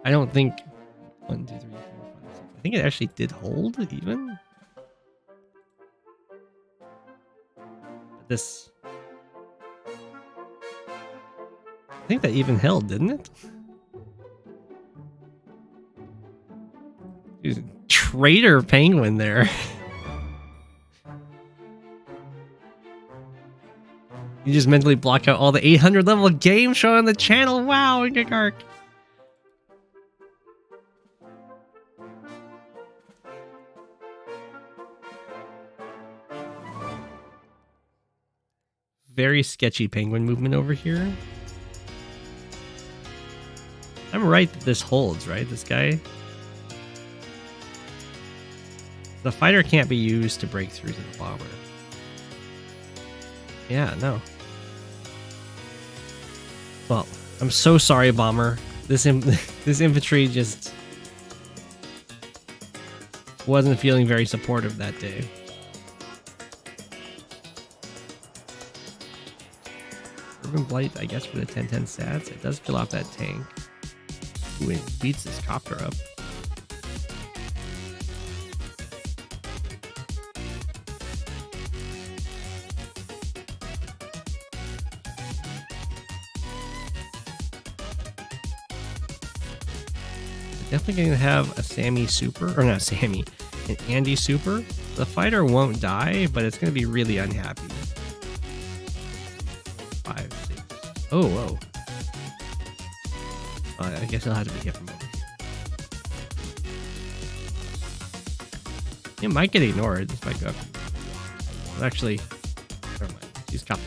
S2: I don't think 1, 2, 3, 4, 5, 6. I think it actually did hold even. But this, I think that even held, didn't it? Traitor penguin there. You just mentally block out all the 800 level games shown on the channel. Wow, Ghancc. Very sketchy penguin movement over here. I'm right that this holds, right? This guy. The fighter can't be used to break through to the bomber. Yeah, no. Well, I'm so sorry, bomber. This infantry just wasn't feeling very supportive that day. Urban Blight, I guess, for the 10-10 stats. It does kill off that tank. Ooh, it beats this copter up. definitely going to have a Sami super, or not Sami, an Andy super. The fighter won't die, but it's going to be really unhappy. 5, 6. Oh, whoa. I guess it'll have to be hit from over here. It might get ignored. This might go up. Well, actually, never mind. He's copped.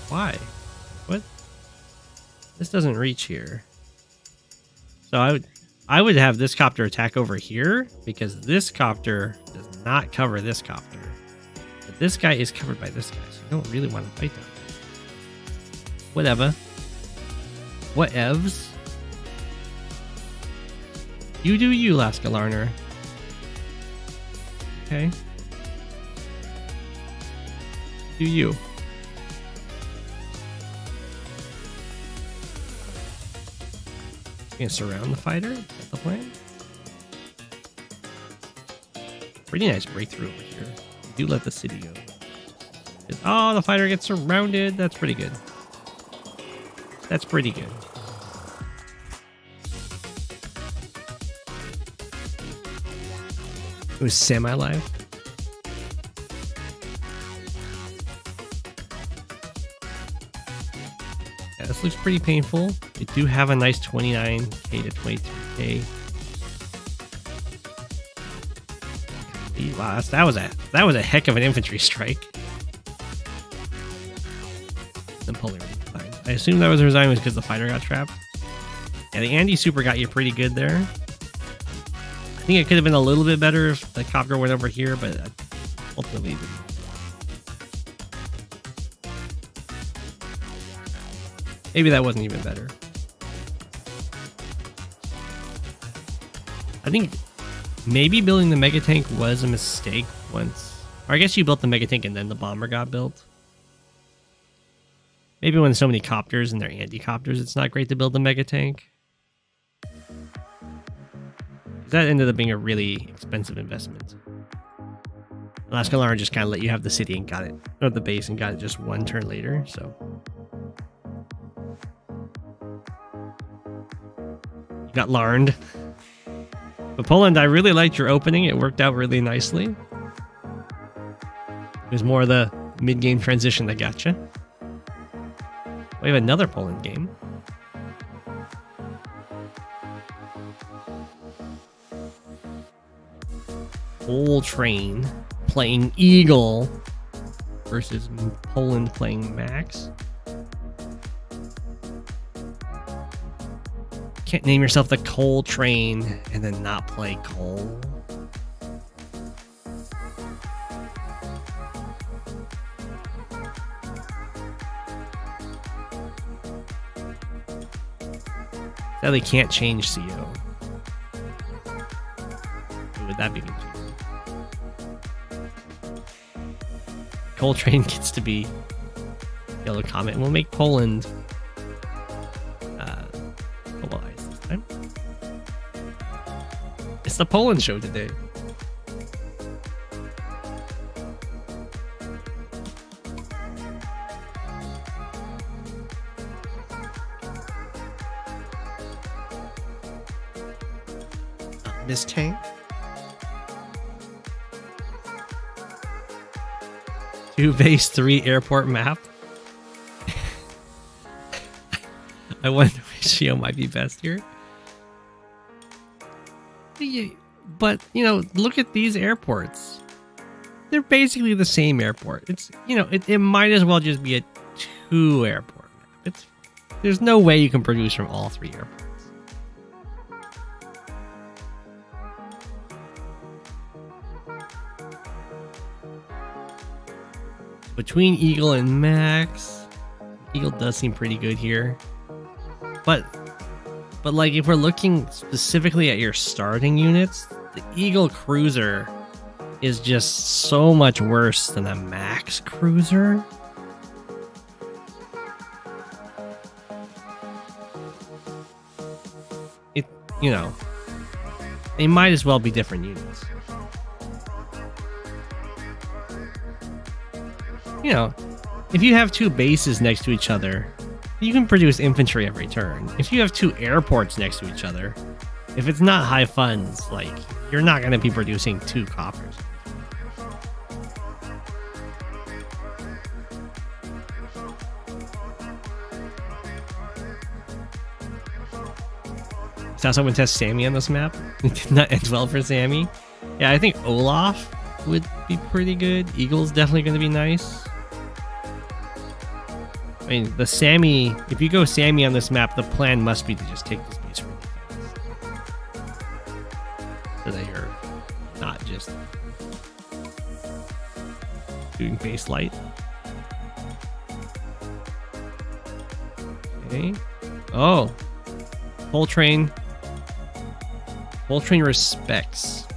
S2: Why? What? This doesn't reach here. So I would have this copter attack over here because this copter does not cover this copter. But this guy is covered by this guy, so you don't really want to fight them. Whatever. Whatevs. You do you, LaskaLarnar. Okay. Do you. Gonna surround the fighter? Is that the plan? Pretty nice breakthrough over here. Do let the city go. Oh, the fighter gets surrounded. That's pretty good. That's pretty good. It was semi-live. Yeah, this looks pretty painful. They do have a nice 29k to 23k. Wow, that was a heck of an infantry strike. Then pulling resign. I assume that was a resign was because the fighter got trapped. Yeah, the Andy super got you pretty good there. I think it could have been a little bit better if the copter went over here, but ultimately it didn't. Maybe that wasn't even better. I think maybe building the mega tank was a mistake once. Or I guess you built the mega tank and then the bomber got built. Maybe when so many copters and they're anti-copters, it's not great to build the mega tank. That ended up being a really expensive investment. LaskaLarnar just kind of let you have the city and got it, or the base and got it just one turn later, so. You got larned. But Poland, I really liked your opening. It worked out really nicely. It was more the mid-game transition that got you. We have another Poland game. Coletrain playing Eagle versus Poland playing Max. Can't name yourself the Coletrain and then not play coal. Sadly, can't change CO. Would that be confusing? Coletrain gets to be Yellow Comet, and we'll make Poland Cobalt Ice this time. It's the Poland show today. Miss Tank. 2 base, 3 airport map. I wonder which show might be best here. But, you know, look at these airports. They're basically the same airport. It's, you know, it might as well just be a 2 airport map. There's no way you can produce from all 3 airports. Between Eagle and Max, Eagle does seem pretty good here. But like if we're looking specifically at your starting units, the Eagle Cruiser is just so much worse than a Max Cruiser. It, you know, they might as well be different units. you know, if you have two bases next to each other, you can produce infantry every turn. If you have two airports next to each other, if it's not high funds, like, you're not going to be producing 2 coppers. Saw someone test Sami on this map. It did not end well for Sami. Yeah, I think Olaf would be pretty good. Eagle's definitely going to be nice. I mean, the Sami, if you go Sami on this map, the plan must be to just take this base really fast. So that you're not just doing base light. Okay. Oh. Coletrain respects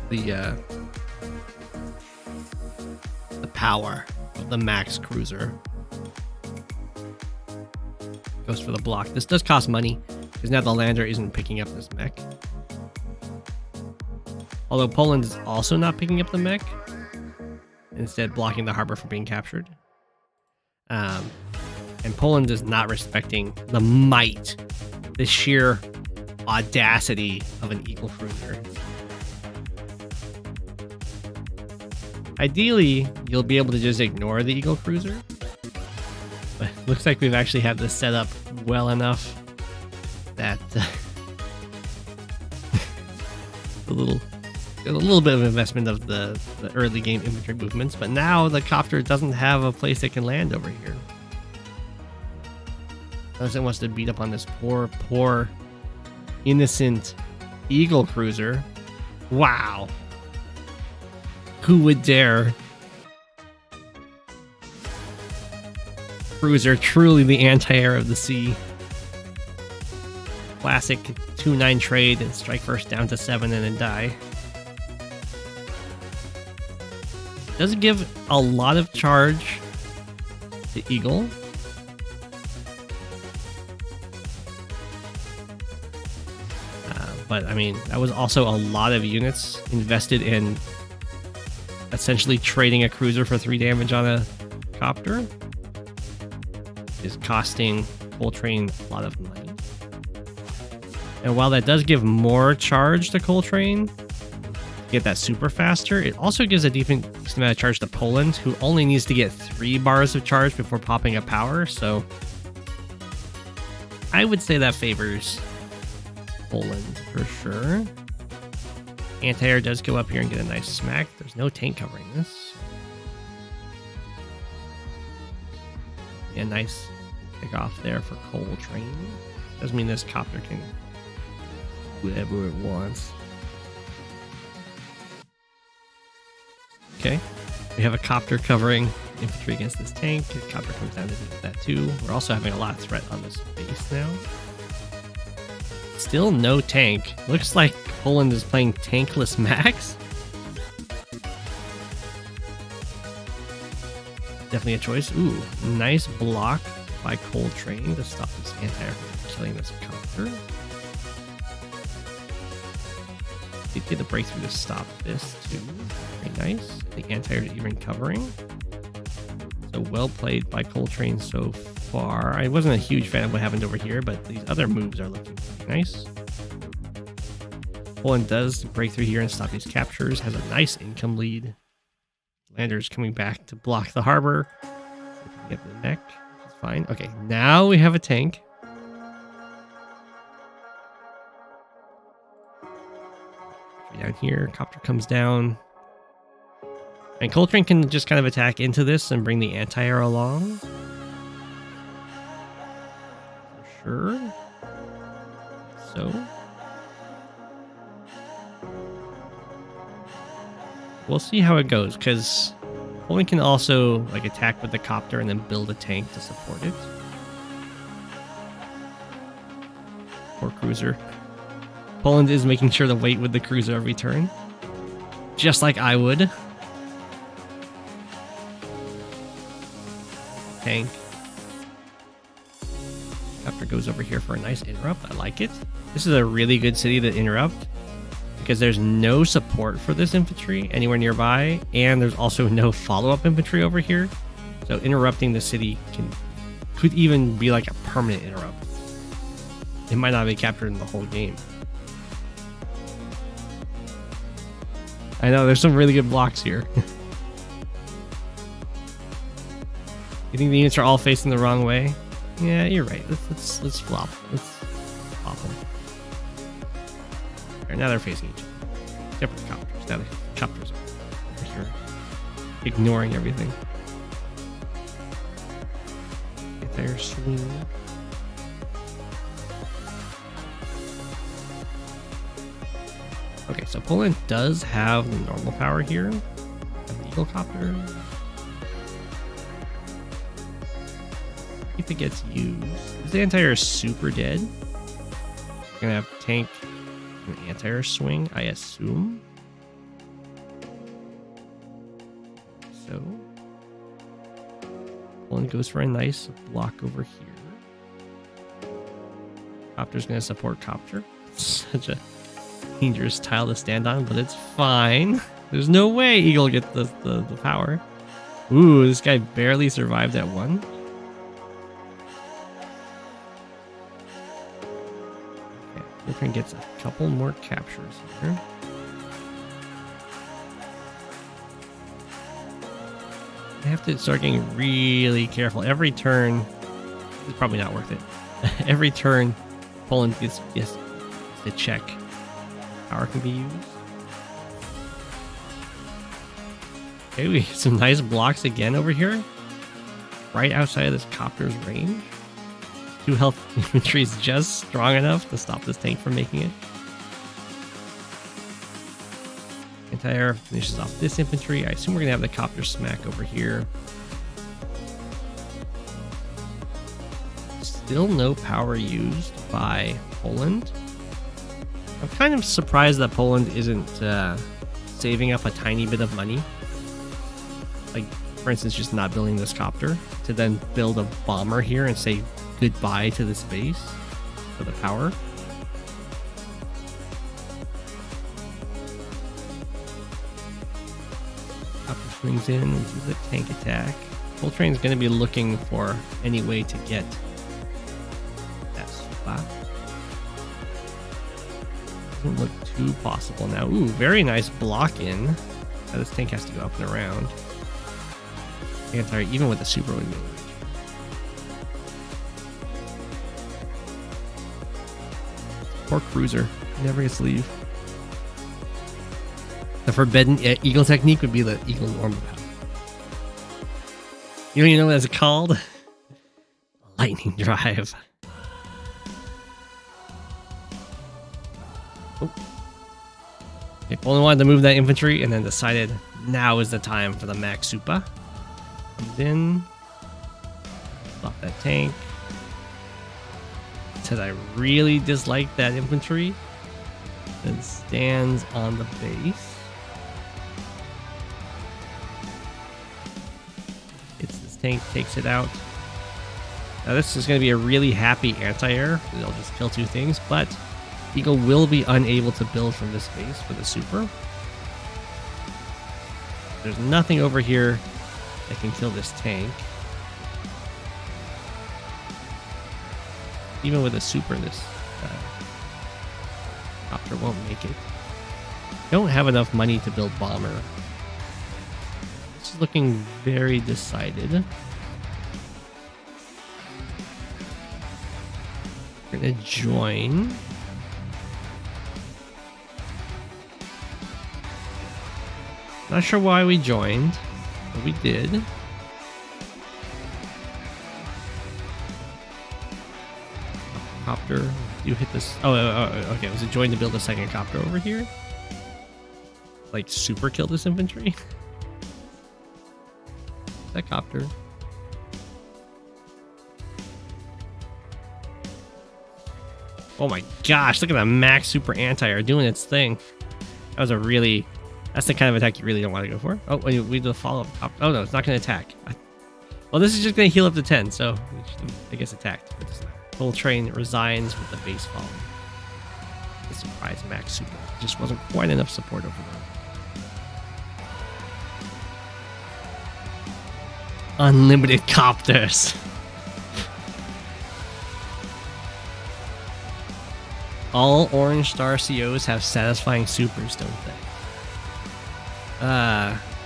S2: the power of the Max cruiser. Goes for the block. This does cost money because now the lander isn't picking up this mech. Although Poland is also not picking up the mech, instead blocking the harbor from being captured. And Poland is not respecting the might, the sheer audacity of an Eagle cruiser. Ideally, you'll be able to just ignore the Eagle cruiser. But it looks like we've actually had this set up well enough that a little bit of investment of the early game infantry movements, but now the copter doesn't have a place it can land over here. Unless it wants to beat up on this poor, innocent Eagle cruiser. Wow. Who would dare? Cruiser, truly the anti-air of the sea. Classic 2-9 trade and strike first down to 7 and then die. Doesn't give a lot of charge to Eagle. But I mean, that was also a lot of units invested in essentially trading a cruiser for 3 damage on a copter. Is costing coletrain a lot of money. And while that does give more charge to coletrain, get that super faster, it also gives a decent amount of charge to Poland, who only needs to get 3 bars of charge before popping a power. So I would say that favors Poland for sure. Anti-air does go up here and get a nice smack. There's no tank covering this. Yeah, nice pick off there for coletrain. Doesn't mean this copter can do whatever it wants. Okay, we have a copter covering infantry against this tank. The copter comes down to do that too. We're also having a lot of threat on this base now. Still no tank. Looks like Poland is playing tankless Max. Definitely a choice. Ooh, nice block by coletrain to stop this anti-air from killing this copter. Did get the breakthrough to stop this too. Very nice. The anti-air even covering. So well played by coletrain so far. I wasn't a huge fan of what happened over here, but these other moves are looking pretty nice. Poland does break through here and stop these captures. Has a nice income lead. Lander's coming back to block the harbor. Get the mech. It's fine. Okay, now we have a tank. Down here, copter comes down. And coletrain can just kind of attack into this and bring the anti-air along. For sure. So. We'll see how it goes, because Poland can also like attack with the copter and then build a tank to support it. Poor cruiser. Poland is making sure to wait with the cruiser every turn. Just like I would. Tank. Copter goes over here for a nice interrupt. I like it. This is a really good city to interrupt. because there's no support for this infantry anywhere nearby, and there's also no follow-up infantry over here. So interrupting the city could even be like a permanent interrupt. It might not be captured in the whole game. I know there's some really good blocks here. You think the units are all facing the wrong way? Yeah, you're right. Let's flop. Let's flop them. Right, now they're facing each other. Except for the copters. Now the copters are over here, ignoring everything. Their swing. Okay, so Poland does have the normal power here. Have the Eagle Copter. If it gets used, is the anti-air super dead? We're gonna have tank and anti-air swing, I assume. So Poland goes for a nice block over here. Copter's gonna support Copter. Such a dangerous tile to stand on, but it's fine. There's no way Eagle gets the power. Ooh, this guy barely survived that one. Coletrain gets a couple more captures here. I have to start getting really careful. Every turn is probably not worth it. Every turn, Poland gets to check. Power can be used. Okay, we have some nice blocks again over here. Right outside of this copter's range. 2 health infantry is just strong enough to stop this tank from making it. Anti-air finishes off this infantry. I assume we're gonna have the copter smack over here. Still no power used by Poland. I'm kind of surprised that Poland isn't saving up a tiny bit of money. Like, for instance, just not building this copter to then build a bomber here and say goodbye to the space for the power. Copter swings in and does a tank attack. Coletrain's going to be looking for any way to get that spot. Doesn't look too possible now. Ooh, very nice block in. Now this tank has to go up and around. Anti-air, even with the super would be able to reach. Poor cruiser. Never gets to leave. The forbidden eagle technique would be the eagle normal power. You don't even know what it's called? Lightning drive. Oh. Okay, Poland wanted to move that infantry and then decided now is the time for the Max Supa. Comes in. Stop that tank. Said I really dislike that infantry. Then stands on the base. Hits this tank, takes it out. Now this is going to be a really happy anti-air. It'll just kill 2 things, but Eagle will be unable to build from this base for the super. There's nothing over here that can kill this tank. Even with a super, this copter won't make it. Don't have enough money to build bomber. This is looking very decided. We're gonna join. Not sure why we joined, but we did. Copter, you hit this. Oh, okay. Was it joined to build a second copter over here? Like super kill this infantry? That copter. Oh my gosh! Look at the max super anti-air doing its thing. That was a really. That's the kind of attack you really don't want to go for. Oh, we do the follow-up. Oh no, it's not going to attack. Well, this is just going to heal up to 10, so I guess attacked. But it's not. Coletrain resigns with the base falling. the surprise max super. Just wasn't quite enough support over there. Unlimited copters. All Orange Star COs have satisfying supers, don't they?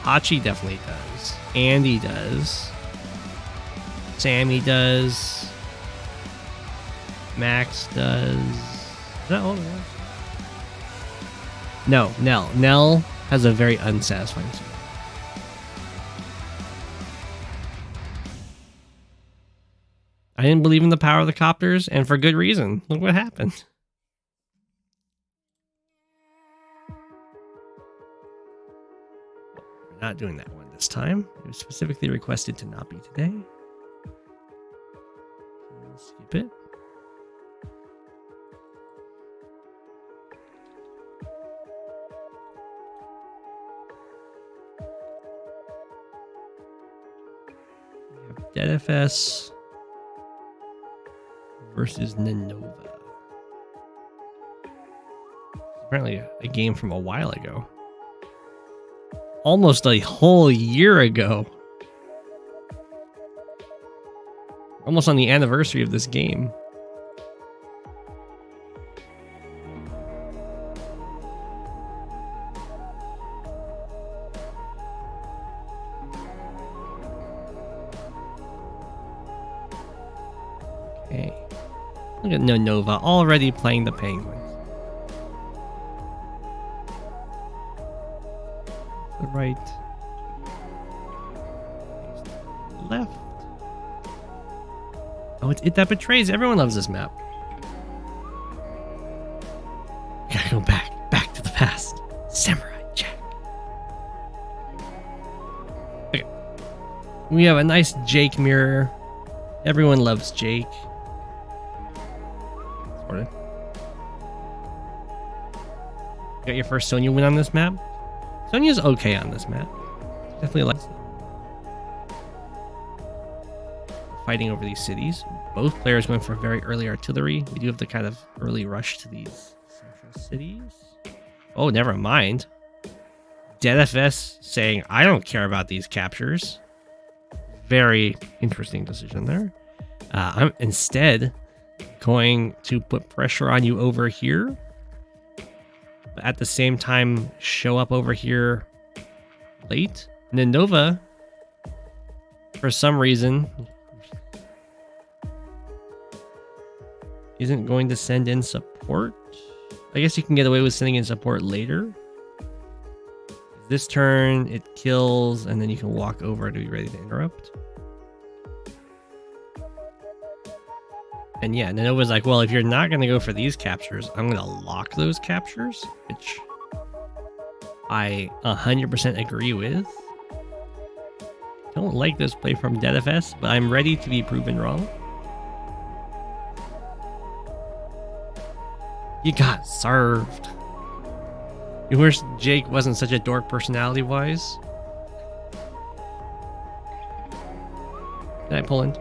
S2: Hachi definitely does. Andy does. Sami does. Max does. Is that all? No, Nell. Nell has a very unsatisfying super. I didn't believe in the power of the copters, and for good reason. Look what happened. We're not doing that one this time. It was specifically requested to not be today. We'll skip it. We have deadfs versus Nonova. Apparently a game from a while ago. Almost a whole year ago. Almost on the anniversary of this game. Okay. Look at Nonova already playing the Penguins. The right. Left. Oh, it's it that betrays. Everyone loves this map. Gotta go back to the past. Samurai Jack. Okay. We have a nice Jake mirror. Everyone loves Jake. Sorta. Got your first Sonya win on this map? Sonya's okay on this map. Definitely likes it. Fighting over these cities. Both players went for very early artillery. We do have the kind of early rush to these central cities. Oh, never mind. deadfs saying, I don't care about these captures. Very interesting decision there. I'm instead going to put pressure on you over here. But at the same time, show up over here late. And then Nova, for some reason, isn't going to send in support. I guess you can get away with sending in support later. This turn, it kills, and then you can walk over to be ready to interrupt. And yeah, Nova's like, well, if you're not going to go for these captures, I'm going to lock those captures, which I 100% agree with. Don't like this play from deadfs, but I'm ready to be proven wrong. You got served. You wish Jake wasn't such a dork personality-wise. Did I pull in?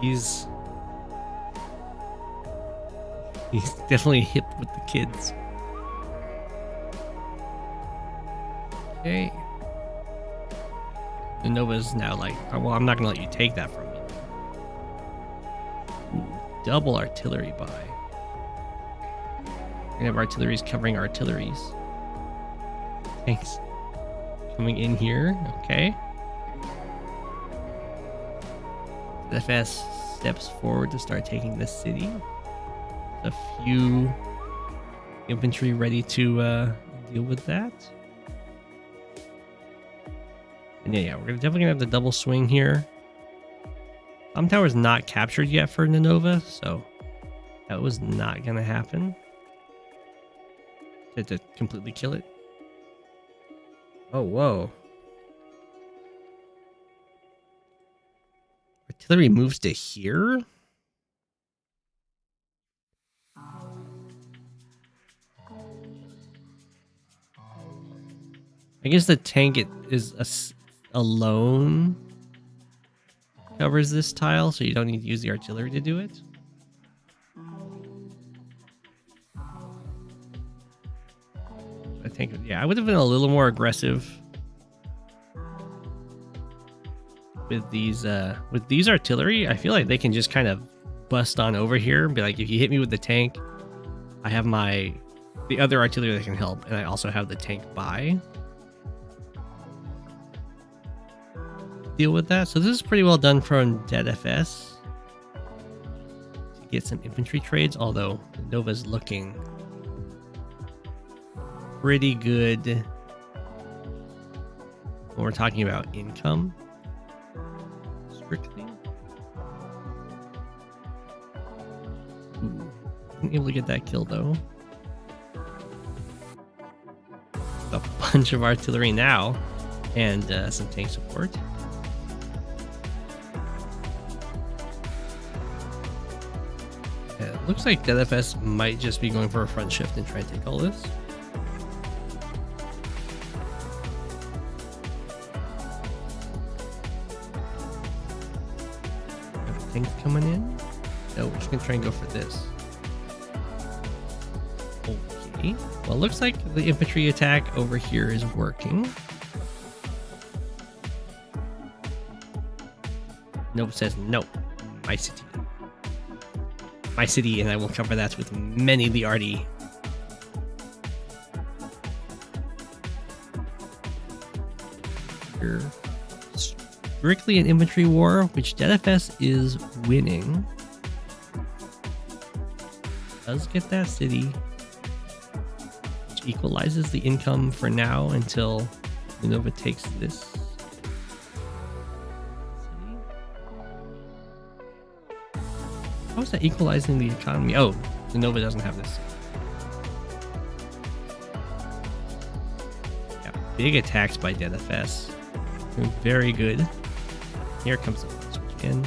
S2: He's definitely hip with the kids. Okay. And Nova's now like, oh, well, I'm not gonna let you take that from me. Ooh, double artillery buy. We're gonna have artilleries covering artilleries. Thanks. Coming in here, okay. The fast steps forward to start taking this city. A few infantry ready to deal with that. And yeah, we're definitely gonna have the double swing here. Tower's not captured yet for Nonova, so that was not gonna happen. Had to completely kill it. Oh, whoa. Artillery moves to here? I guess the tank is alone. covers this tile, so you don't need to use the artillery to do it. I think, yeah, I would have been a little more aggressive with these artillery. I feel like they can just kind of bust on over here and be like, if you hit me with the tank, I have the other artillery that can help, and I also have the tank by. Deal with that. So this is pretty well done from deadfs to get some infantry trades, although Nova's looking pretty good when we're talking about income strictly. Ooh, wasn't able to get that kill though. A bunch of artillery now and some tank support. It looks like deadfs might just be going for a front shift and try and take all this. Tanks coming in. No, we're just gonna try and go for this. Okay. Well, it looks like the infantry attack over here is working. Nope says no. My city. My city, and I will cover that with many the arty. Here. Strictly an infantry war, which deadfs is winning. Does get that city, which equalizes the income for now until Noova takes this city. How is that equalizing the economy? Oh, Noova doesn't have this. Yeah, big attacks by deadfs. Doing very good. Here comes the switch in.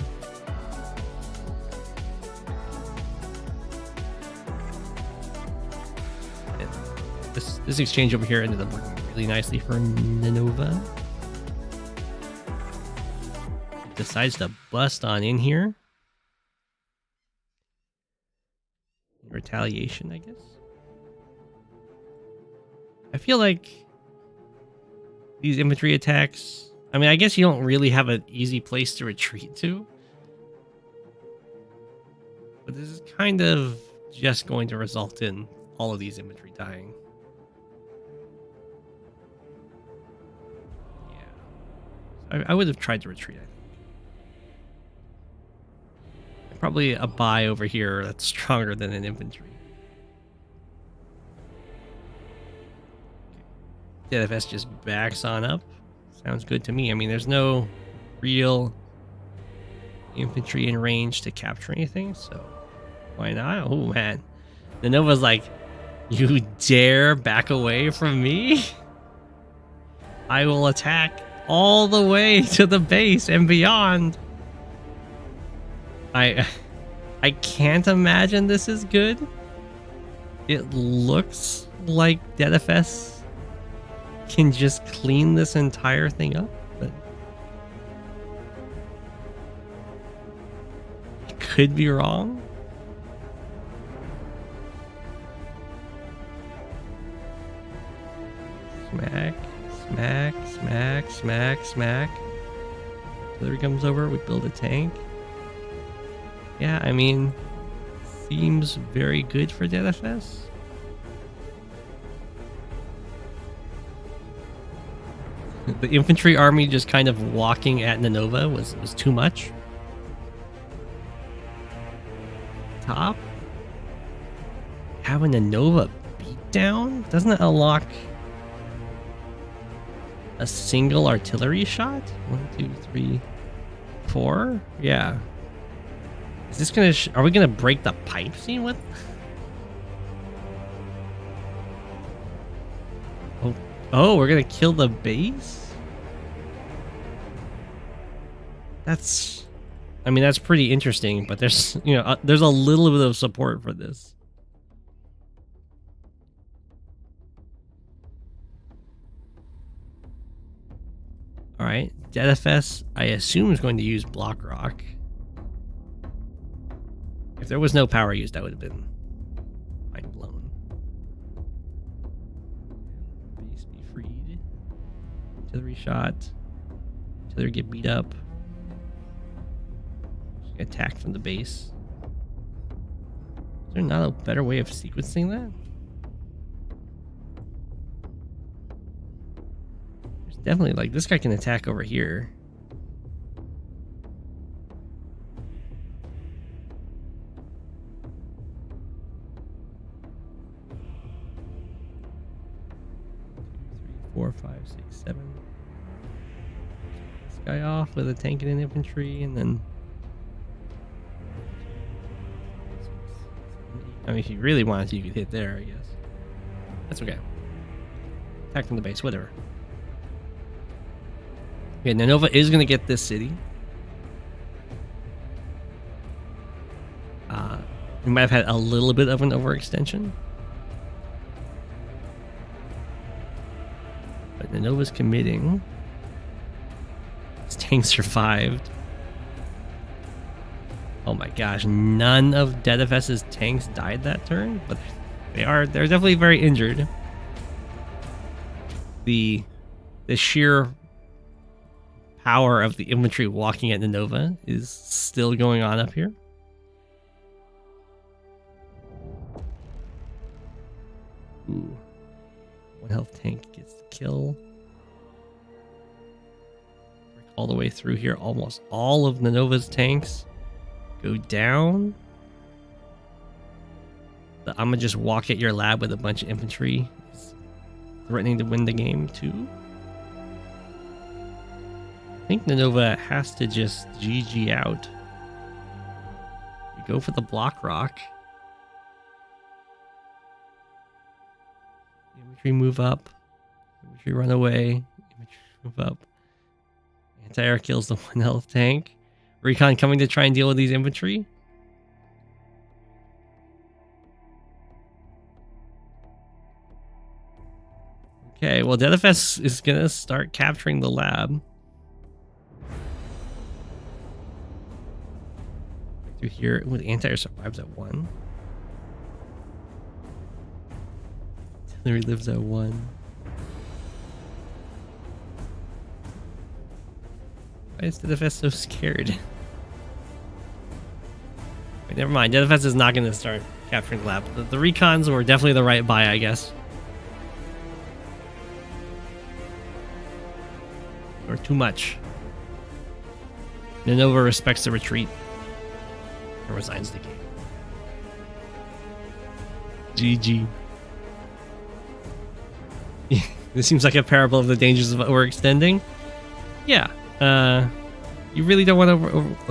S2: This exchange over here ended up working really nicely for Nonova. Decides to bust on in here. Retaliation, I guess. I feel like these infantry attacks, I mean, I guess you don't really have an easy place to retreat to. But this is kind of just going to result in all of these infantry dying. Yeah. I would have tried to retreat, I think. Probably a buy over here that's stronger than an infantry. deadfs just backs on up. Sounds good to me. I mean, there's no real infantry in range to capture anything, so why not? Oh man, the Nova's like, you dare back away from me? I will attack all the way to the base and beyond. I can't imagine this is good. It looks like deadfs can just clean this entire thing up, but I could be wrong. Smack, smack, smack, smack, smack. Artillery comes over, we build a tank. Yeah, I mean, seems very good for deadfs. The infantry army just kind of walking at Nonova was too much. Top? Having a Nova beatdown? Doesn't it unlock a single artillery shot? 1, 2, 3, 4? Yeah. Is this gonna... are we gonna break the pipe scene with? Oh, we're gonna kill the base? That's... I mean, that's pretty interesting, but there's, you know, there's a little bit of support for this. Alright, deadfs, I assume, is going to use block rock. If there was no power used, that would have been mind blown. Base be freed. Artillery shot. Artillery get beat up. Attack from the base. Is there not a better way of sequencing that? There's definitely, like, this guy can attack over here. Four, five, six, seven. This guy off with a tank and an infantry, and then. I mean, if you really wanted to, you could hit there, I guess. That's okay. Attack from the base, whatever. Okay, Nonova is going to get this city. We might have had a little bit of an overextension. But Nonova's committing. His tank survived. Oh my gosh, none of deadfs's tanks died that turn, but they're definitely very injured. The sheer power of the infantry walking at Nonova is still going on up here. Ooh. One health tank gets the kill. All the way through here, almost all of Nonova's tanks go down. I'm gonna just walk at your lab with a bunch of infantry, threatening to win the game too. I think Nonova has to just GG out. We go for the block rock. Infantry move up. Infantry run away. Infantry move up. Anti-air kills the 1 health tank. Recon coming to try and deal with these infantry. Okay, well, deadfs is going to start capturing the lab. Through here, with anti-air survives at 1. Artillery lives at 1. Why is deadfs so scared? Wait, never mind. Deadfs is not going to start capturing the lab. The recons were definitely the right buy, I guess. Or too much. Nonova respects the retreat and resigns the game. GG. This seems like a parable of the dangers of overextending. Yeah. You really don't want to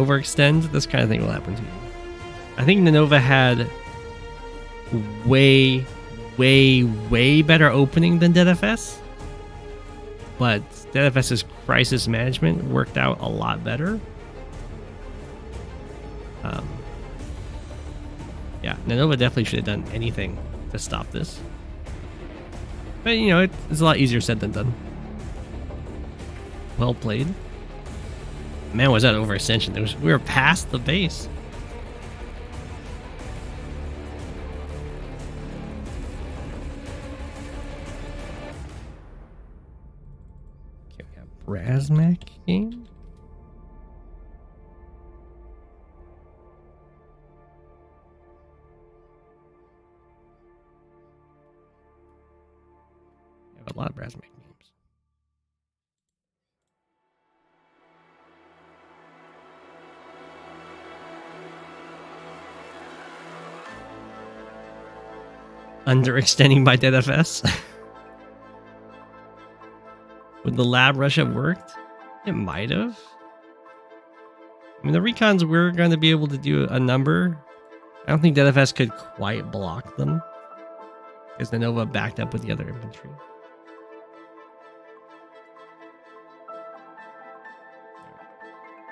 S2: overextend. This kind of thing will happen to you. I think Nonova had way better opening than deadfs, but deadfs's crisis management worked out a lot better. Yeah, Nonova definitely should have done anything to stop this, but you know, it's a lot easier said than done. Well played. Man, was that overextension? We were past the base. Okay, we got brasmak game. We have a lot of brasmak games. Underextending by deadfs. Would the lab rush have worked? It might have. I mean, the recons were going to be able to do a number. I don't think deadfs could quite block them, because the Nova backed up with the other infantry.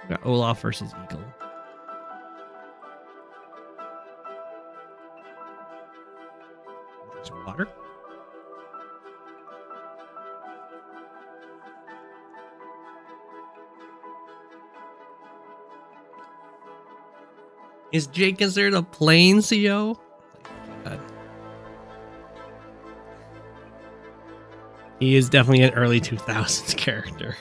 S2: We got Olaf versus Eagle. Some water. Is Jake considered a plain CO? God. He is definitely an early 2000s character.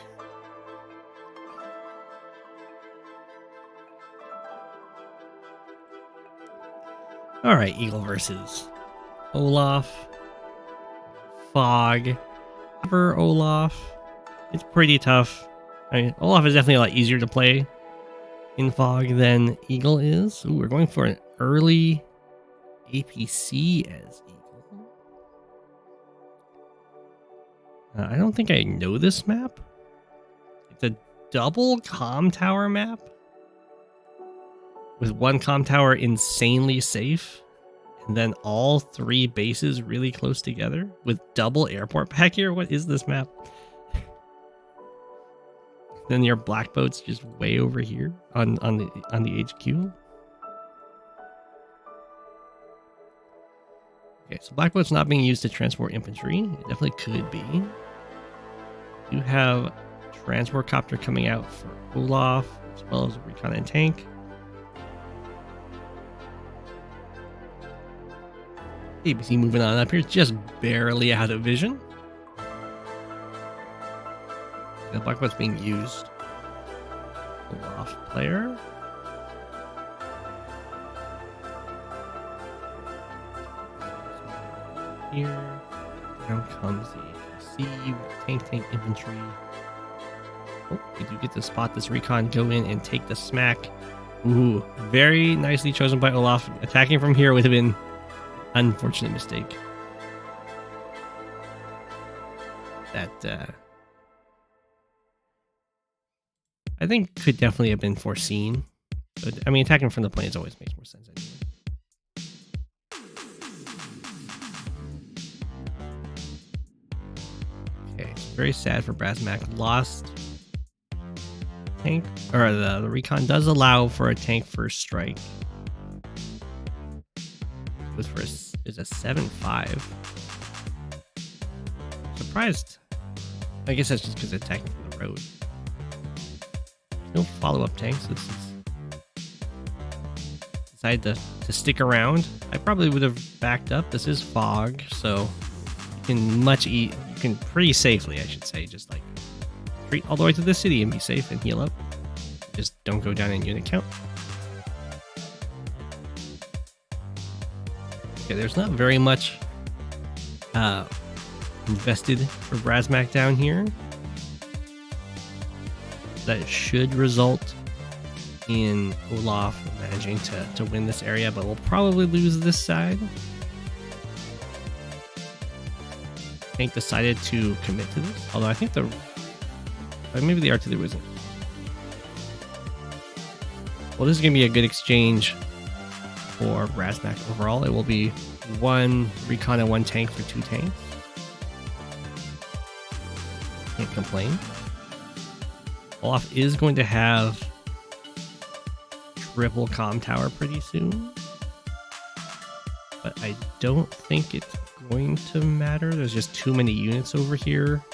S2: Alright, Eagle versus Olaf. Fog. For Olaf. It's pretty tough. I mean, Olaf is definitely a lot easier to play in Fog than Eagle is. Ooh, we're going for an early APC as Eagle. I don't think I know this map. It's a double comm tower map with one comm tower insanely safe, and then all 3 bases really close together with double airport back here. What is this map? Then your black boat's just way over here on the HQ. Okay, so black boat's not being used to transport infantry. It definitely could be. You have transport copter coming out for Olaf as well as a recon and tank. ABC moving on up here, just barely out of vision. The black boat's being used. Olaf player. Here. Down comes the AC with tank infantry. Oh, we do get to spot this recon, go in and take the smack. Ooh, very nicely chosen by Olaf. Attacking from here would have been an unfortunate mistake. That I think could definitely have been foreseen. But I mean, attacking from the planes always makes more sense anyway. Okay, very sad for Brasmak. Lost tank, or the recon does allow for a tank first strike. It was for is a 7.5. Surprised. I guess that's just because it's attacking from the road. No follow-up tanks. This is decided to stick around. I probably would have backed up. This is Fog, so you can pretty safely, I should say, just like retreat all the way to the city and be safe and heal up. Just don't go down in unit count. Okay, there's not very much invested for Brasmak down here. That should result in Olaf managing to win this area, but we'll probably lose this side. Tank decided to commit to this, although I think maybe the artillery wasn't. Well, this is going to be a good exchange for Brasmak overall. It will be 1 recon and 1 tank for 2 tanks. Can't complain. Olaf is going to have triple comm tower pretty soon, but I don't think it's going to matter. There's just too many units over here,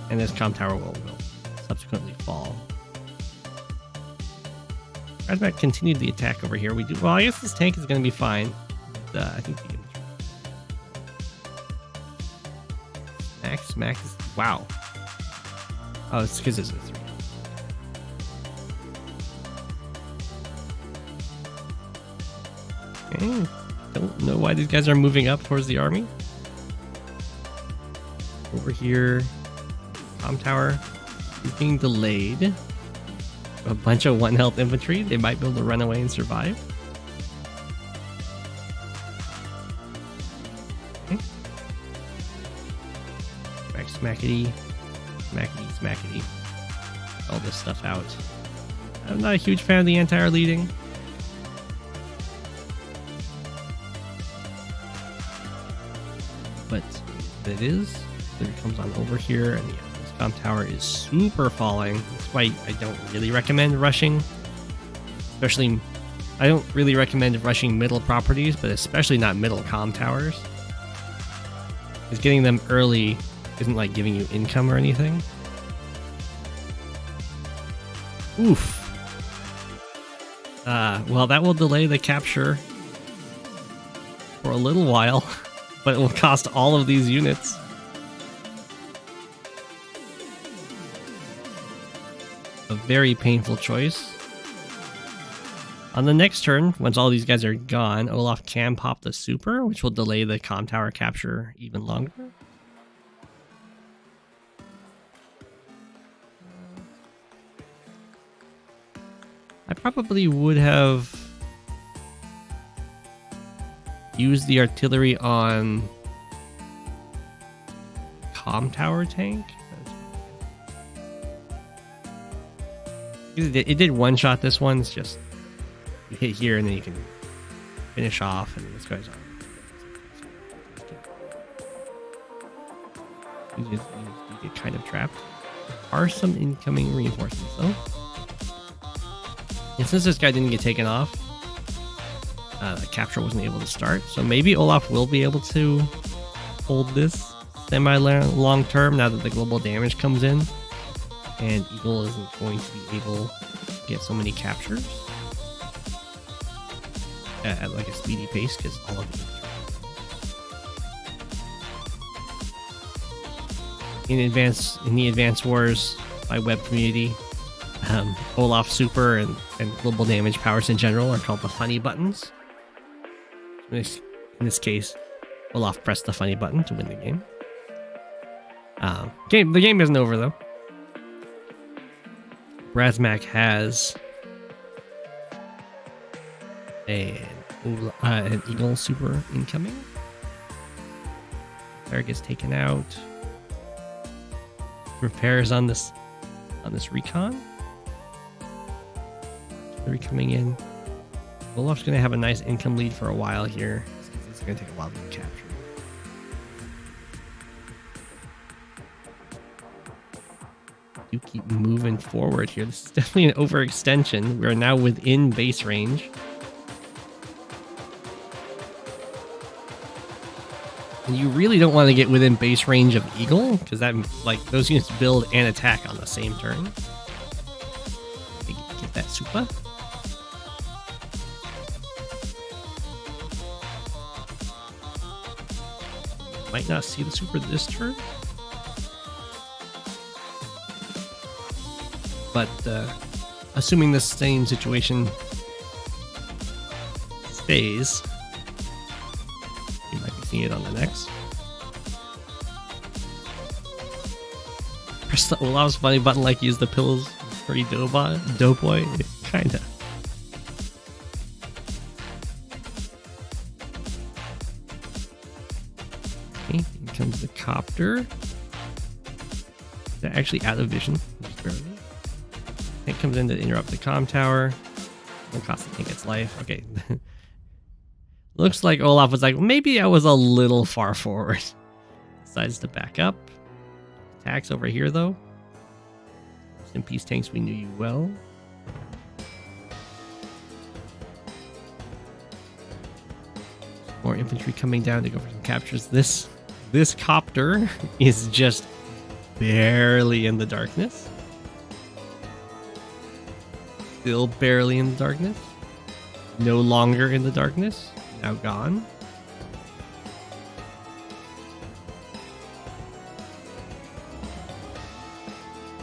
S2: and this comm tower will subsequently fall. Brasmak continued the attack over here. Well, I guess this tank is going to be fine. I think the smack is, wow. Oh, it's because it's a 3. Okay. Don't know why these guys are moving up towards the army. Over here, comm tower is being delayed. A bunch of 1 health infantry. They might be able to run away and survive. Okay. Smackety. Smackety. All this stuff out. I'm not a huge fan of the anti-air leading. But it is. Then it comes on over here, and yeah, this comm tower is super falling. That's why I don't really recommend rushing. Especially, I don't really recommend rushing middle properties, but especially not middle comm towers. Because getting them early isn't like giving you income or anything. Oof. Well, that will delay the capture for a little while, but it will cost all of these units. A very painful choice. On the next turn, once all these guys are gone, Olaf can pop the super, which will delay the comm tower capture even longer. I probably would have used the artillery on comm tower tank. It did one shot this one. It's just you hit here and then you can finish off, and this guy's on. You get kind of trapped. There are some incoming reinforcements though. And since this guy didn't get taken off, the capture wasn't able to start. So maybe Olaf will be able to hold this semi-long term now that the global damage comes in. And Eagle isn't going to be able to get so many captures at like a speedy pace because all of them. In the advanced wars by web community, Olaf super and global damage powers in general are called the funny buttons. In this case, Olaf pressed the funny button to win the game. The game isn't over though. Brasmak has an Eagle super incoming. There gets taken out. Repairs on this recon. Artillery coming in. Olaf's gonna have a nice income lead for a while here. It's gonna take a while to capture. You keep moving forward here. This is definitely an overextension. We are now within base range. And you really don't want to get within base range of Eagle, because that those units build and attack on the same turn. Get that super. Might not see the super this turn. But assuming the same situation stays, you might be seeing it on the next. Press the Olaf's funny button like use the pills for doughboy. Kinda. Okay, here comes the copter. They're actually out of vision, just barely. It comes in to interrupt the comm tower. Don't cost the tank its life. Okay. Looks like Olaf was like, maybe I was a little far forward. Decides to back up. Attacks over here though. Rest in peace, tanks, we knew you well. More infantry coming down to go for some captures. This copter is just barely in the darkness. Still barely in the darkness. No longer in the darkness. Now gone.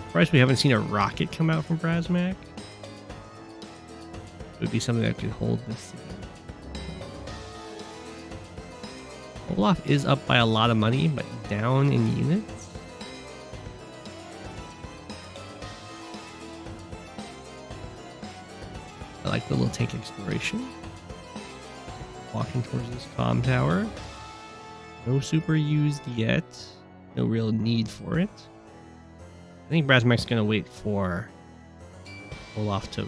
S2: Surprised we haven't seen a rocket come out from Brasmak. It would be something that could hold this city. Olaf is up by a lot of money, but down in units. I like the little tank exploration. Walking towards this comm tower. No super used yet. No real need for it. I think Brasmak's gonna wait for Olaf to...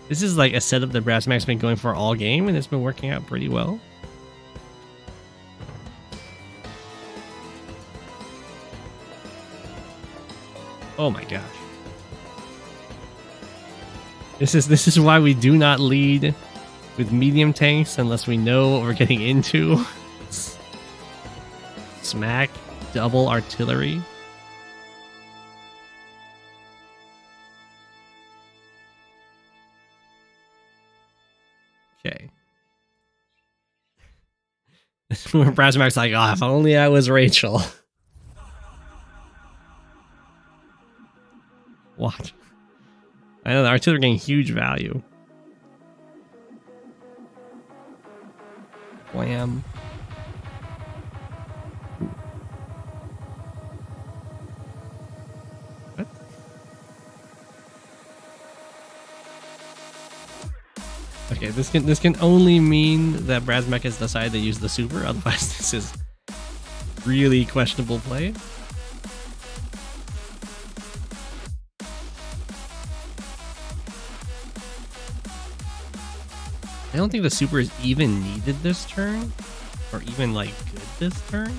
S2: This is like a setup that Brasmak's been going for all game, and it's been working out pretty well. Oh my gosh. This is why we do not lead with medium tanks unless we know what we're getting into. Smack, double artillery. Okay. Where Brasmak's like, oh, if only I was Rachel. What? I know the R2 are getting huge value. Wham. What? Okay, this can only mean that Brasmak has decided to use the super, otherwise this is really questionable play. I don't think the super is even needed this turn, or even like good this turn.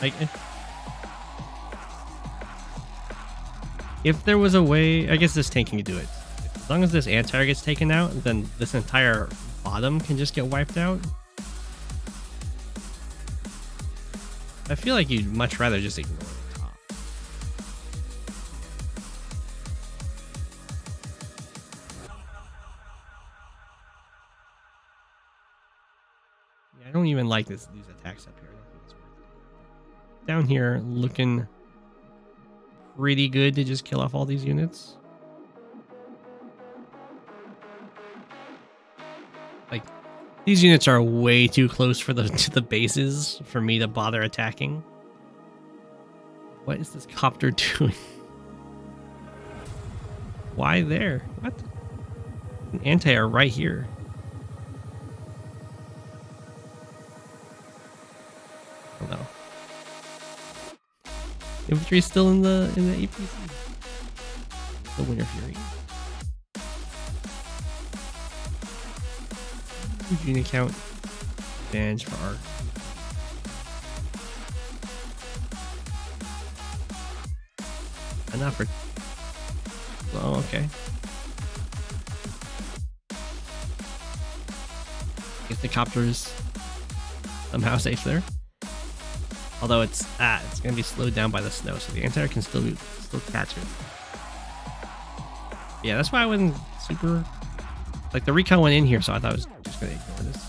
S2: Like, if there was a way, I guess this tank can do it. As long as this Artard gets taken out, then this entire bottom can just get wiped out. I feel like you'd much rather just ignore the top. Yeah, I don't even like these attacks up here. I don't think it's worth it. Down here, looking pretty good to just kill off all these units. Like, these units are way too close for to the bases for me to bother attacking. What is this copter doing? Why there? What? An anti-air right here. Oh no. Infantry is still in the APC. The Winter Fury. Huge unit count advantage for our. Enough for. Oh, okay. If the copter's somehow safe there. Although it's gonna be slowed down by the snow, so the anti-air can still catch it. Yeah, that's why I wasn't super. Like, the recon went in here, so I thought I was just gonna ignore this.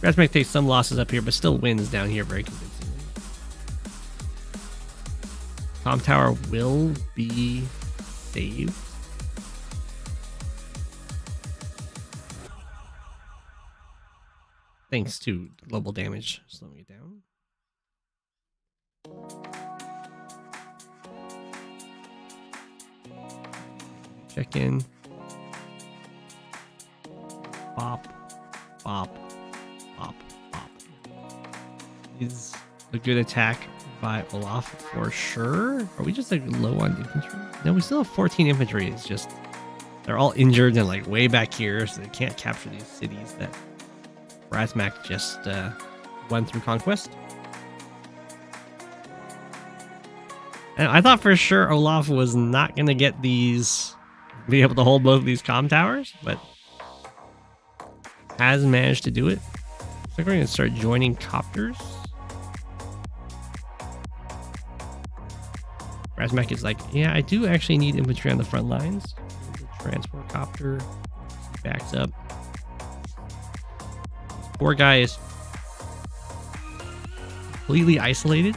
S2: Brasmak takes some losses up here, but still wins down here very convincingly. Comm tower will be saved. Thanks to global damage slowing it down. Check in. Bop, bop, bop, bop. Is a good attack by Olaf for sure. Are we just like low on infantry? No, we still have 14 infantry. It's just they're all injured and like way back here, so they can't capture these cities that Brasmak just won through conquest. And I thought for sure Olaf was not going to get these, be able to hold both of these comm towers, but has managed to do it. So we're going to start joining copters. Brasmak is like, yeah, I do actually need infantry on the front lines. The transport copter backs up. Poor guy is completely isolated.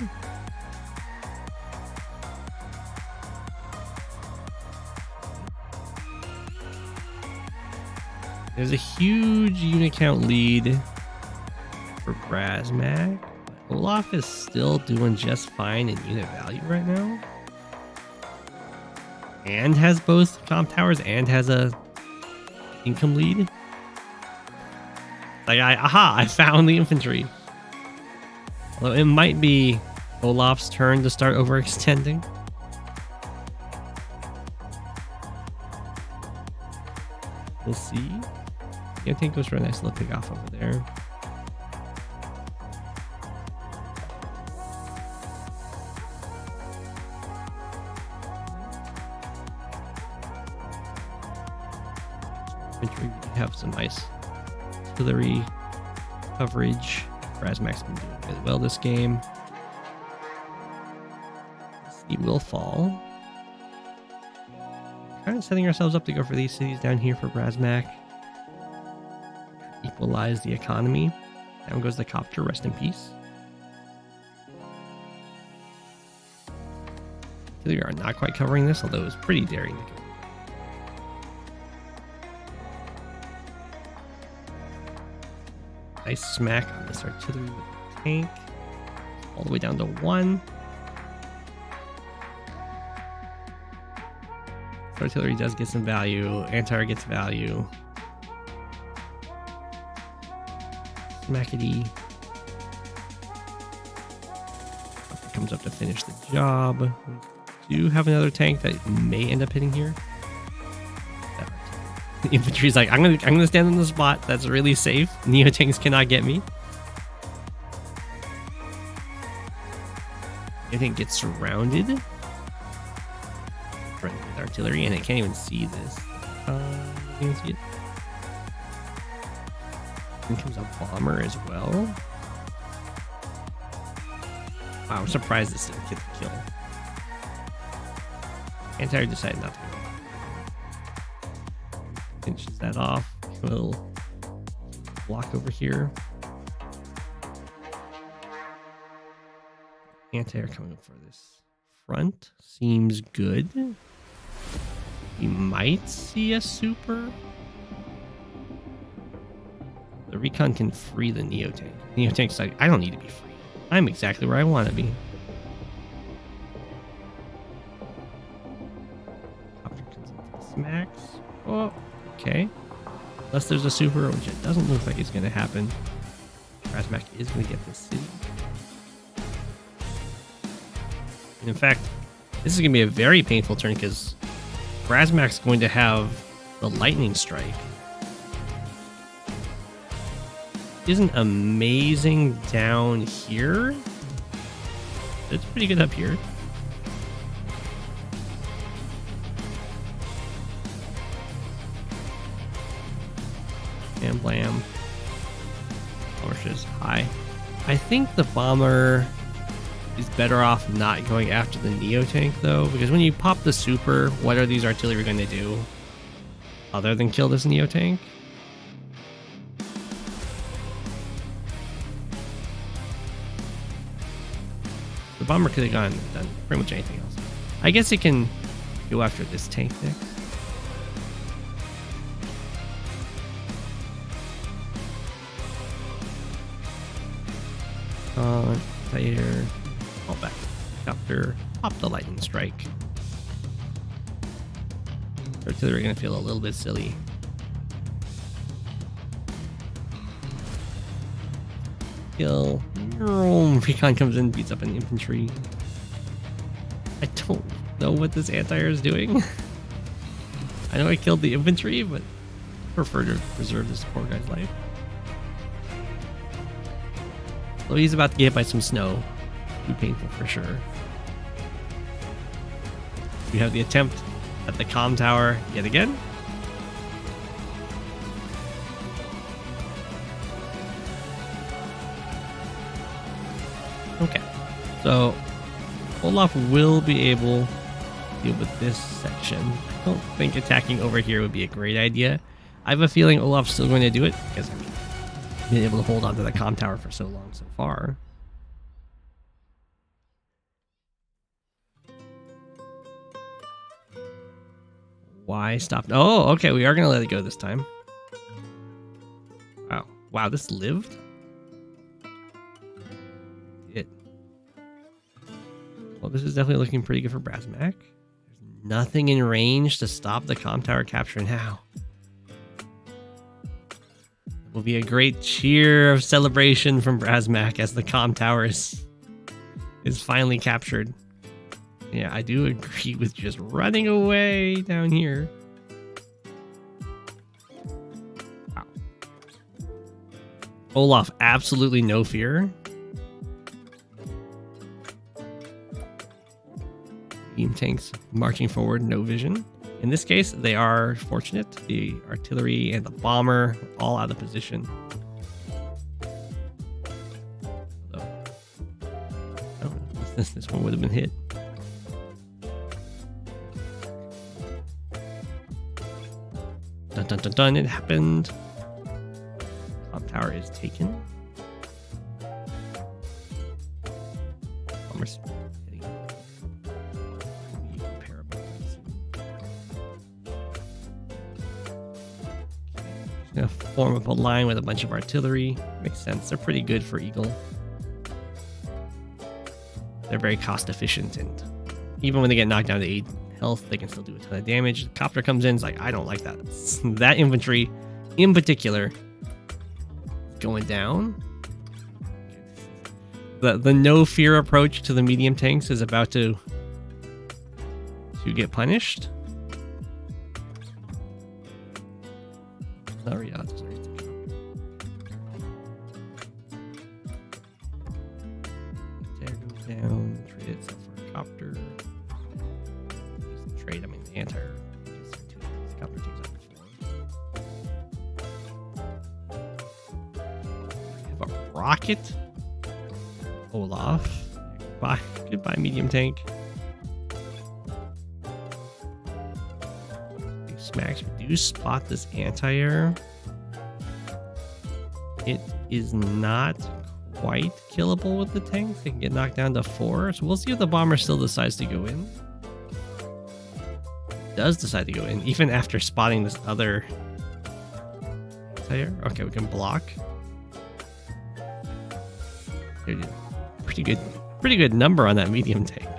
S2: There's a huge unit count lead for Brasmak. Olaf is still doing just fine in unit value right now. And has both comm towers and has a income lead. Like, I found the infantry. Although it might be Olaf's turn to start overextending. We'll see. I think goes for a nice little pick off over there. Infantry have some nice artillery coverage. Brasmak's been doing really well this game. He will fall. kind of setting ourselves up to go for these cities down here for brasmak. Equalize the economy. Down goes the copter, rest in peace. We are not quite covering this, although it's pretty daring to go. Nice smack on this artillery with the tank. All the way down to 1. So artillery does get some value. Anti-air gets value. Smackety. Comes up to finish the job. We do have another tank that may end up hitting here. The infantry's like, I'm gonna stand on the spot. That's really safe. Neo tanks cannot get me. I think gets surrounded. With artillery, and it can't even see this. You can see it. And comes a bomber as well. Wow, I'm surprised this didn't get the kill. Anti-air decided not to go. Finishes that off. We'll block over here. Anti-air coming up for this front. Seems good. We might see a super. The recon can free the Neo tank. Neo tank's like, I don't need to be free. I'm exactly where I want to be. Smacks. Oh, okay. Unless there's a super, which it doesn't look like it's going to happen. Brasmak is going to get this city. And in fact, this is going to be a very painful turn because Brasmak's going to have the lightning strike. Isn't amazing down here. It's pretty good up here. And blam. Porsches high. I think the bomber is better off not going after the Neo tank though, because when you pop the super, what are these artillery going to do other than kill this Neo tank? The bomber could have gone and done pretty much anything else. I guess it can go after this tank next. Here, all back. Copter, pop the lightning strike. Artillery gonna feel a little bit silly. Kill. Recon comes in, beats up an infantry. I don't know what this anti-air is doing. I know I killed the infantry, but I prefer to preserve this poor guy's life. So he's about to get hit by some snow. Be painful for sure. We have the attempt at the comm tower yet again. Okay, so Olaf will be able to deal with this section. I don't think attacking over here would be a great idea. I have a feeling Olaf's still going to do it because I've been able to hold on to the comm tower for so long so far. Why stop? Oh, okay, we are going to let it go this time. Wow. Wow, this lived? It. Well, this is definitely looking pretty good for brasmak. There's nothing in range to stop the comm tower capture now. Will be a great cheer of celebration from brasmak as the comm tower is finally captured. Yeah, I do agree with just running away down here. Wow. Olaf, absolutely no fear. Beam tanks marching forward, no vision. In this case, they are fortunate. The artillery and the bomber all out of position. This one would have been hit. Dun dun dun dun, it happened. Top tower is taken. Bomber's hitting. Repair about this. Just gonna form up a line with a bunch of artillery. Makes sense. They're pretty good for Eagle. They're very cost efficient, and even when they get knocked down to 8 health, they can still do a ton of damage. The copter comes in, it's like, I don't like that. That infantry in particular going down. The no fear approach to the medium tanks is about to get punished. Sorry, there goes down. Trade itself for a copter. Trade, I mean, the entire copter takes up 4. Have a rocket. Olaf. Goodbye, medium tank. Smacks. We do spot this anti-air. It is not quite killable with the tanks. They can get knocked down to 4. So we'll see if the bomber still decides to go in. Does decide to go in, even after spotting this other anti-air. Okay, we can block. Pretty good number on that medium tank.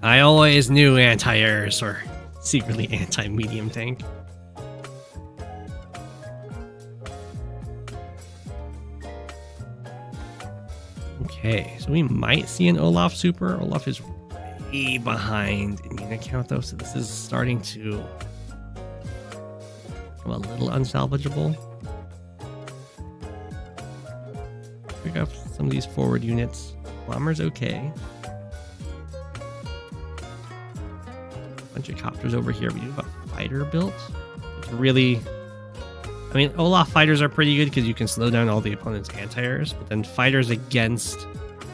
S2: I always knew anti-airs were secretly anti-medium tank. Okay, so we might see an Olaf super. Olaf is way behind in unit count though, so this is starting to become a little unsalvageable. Pick up some of these forward units. Bomber's okay. Bunch of copters over here. We do have a fighter built. It's really... I mean, Olaf fighters are pretty good because you can slow down all the opponent's anti-airs, but then fighters against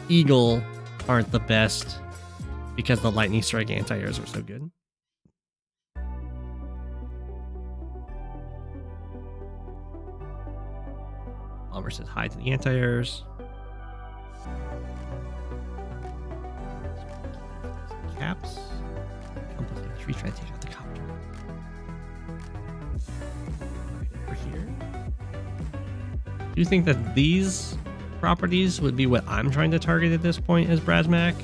S2: Eagle aren't the best because the lightning strike anti-airs are so good. Bomber says hi to the anti-airs. Caps. Compass infantry trying to take out the copter. Right over here. Do you think that these properties would be what I'm trying to target at this point as brasmak?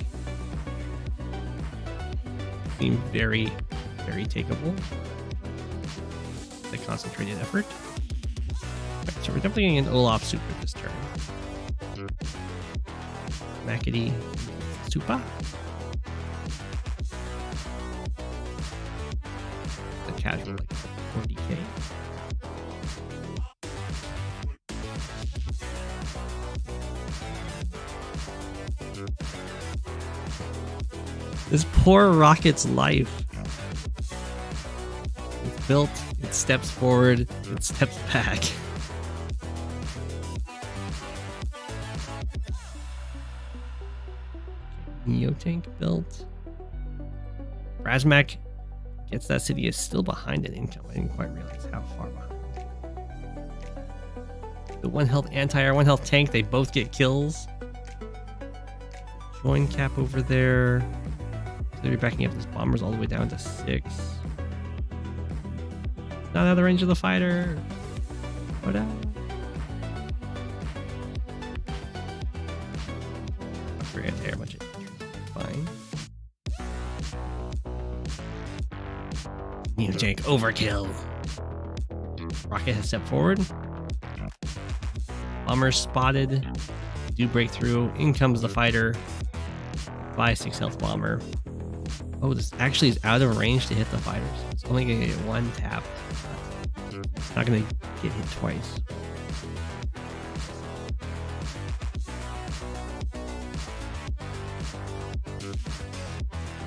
S2: Seem very, very takeable. The concentrated effort. Right, so we're definitely getting an Olaf super this turn. Makity super. The casual like 40k. This poor rocket's life. It's built, it steps forward, it steps back. Neo tank built. Brasmak gets that city is still behind in income. I didn't quite realize how far behind. The 1 health anti-air, 1 health tank, they both get kills. Join cap over there. So they're backing up this bombers all the way down to 6. Not out of the range of the fighter. What out? For anti-air budget. Fine. Neo tank overkill. Rocket has stepped forward. Bomber spotted. Do break through. In comes the fighter. 5-6 health bomber. Oh, this actually is out of range to hit the fighters. It's only gonna get 1 tap. It's not gonna get hit twice.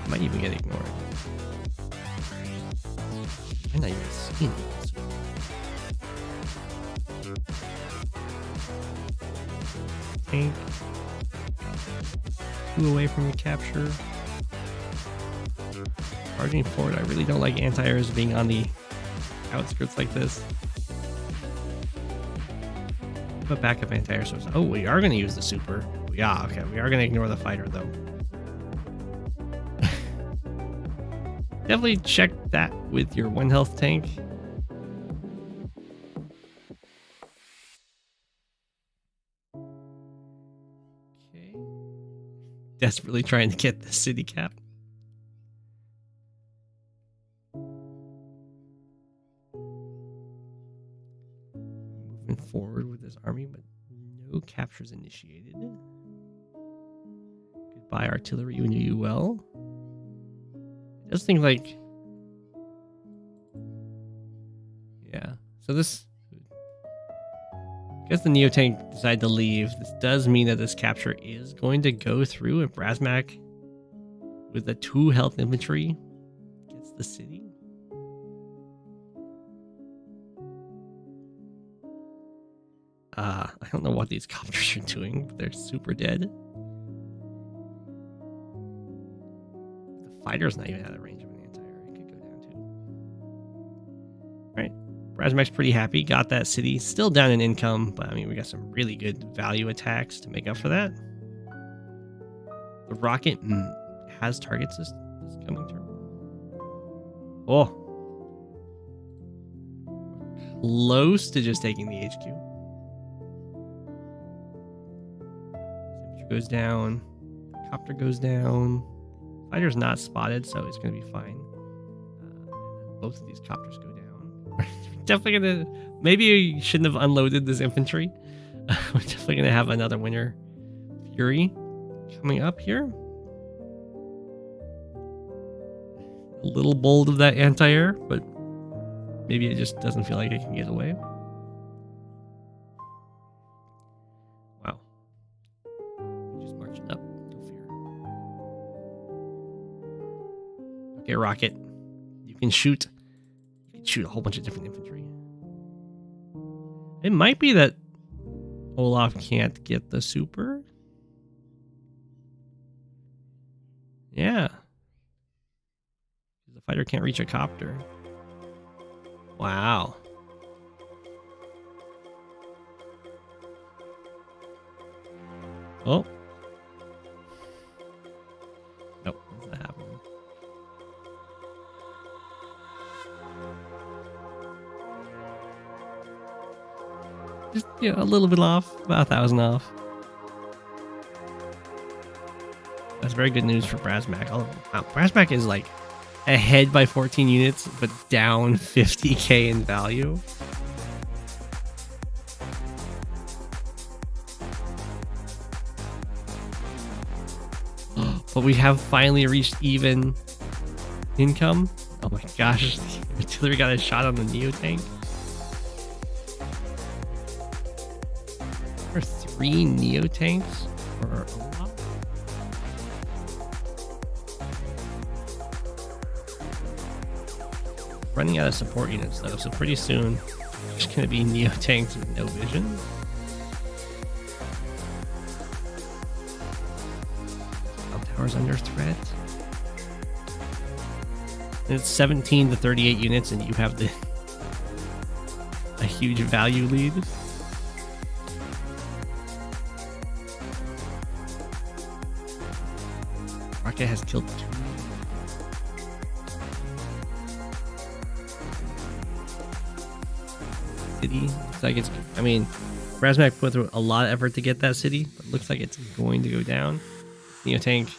S2: Might even get ignored. I'm not even seeing this. Tank. 2 away from the capture. charging forward. I really don't like anti-airs being on the outskirts like this. But backup anti-air source. Oh, we are going to use the super. Yeah, okay. We are going to ignore the fighter, though. Definitely check that with your 1 health tank. Okay. Desperately trying to get the city cap. Moving forward with this army, but no captures initiated. Goodbye, artillery. We knew you well. I just think, like, yeah. So this, I guess the Neo tank decided to leave. This does mean that this capture is going to go through, and brasmak with the 2 health infantry gets the city. I don't know what these copters are doing, but they're super dead. The fighter's not even out of range of an anti-air. It could go down too. Alright. Brasmak's pretty happy. Got that city. Still down in income, but I mean, we got some really good value attacks to make up for that. The rocket has targets this coming turn. Oh. Close to just taking the HQ. Goes down. Copter goes down. Fighter's not spotted, so it's going to be fine. Both of these copters go down. Definitely going to... Maybe I shouldn't have unloaded this infantry. We're definitely going to have another Winter Fury coming up here. A little bold of that anti-air, but maybe it just doesn't feel like it can get away. Wow. Just marching up. No fear. Okay, rocket. You can shoot. You can shoot a whole bunch of different infantry. It might be that Olaf can't get the super. Yeah. The fighter can't reach a copter. Wow. Oh. Nope, that's not happening. Just, you know, a little bit off. About 1,000 off. That's very good news for brasmak. Oh, wow. Brasmak is like ahead by 14 units, but down 50k in value. But we have finally reached even income. Oh my gosh, artillery got a shot on the Neo tank. There are 3 Neo tanks for Olaf. Running out of support units though, so pretty soon there's going to be Neo tanks with no vision. Tower's under threat. And it's 17 to 38 units, and you have a huge value lead. Rocket has killed 2. City looks like it's. I mean, brasmak put through a lot of effort to get that city, but it looks like it's going to go down. Neo tank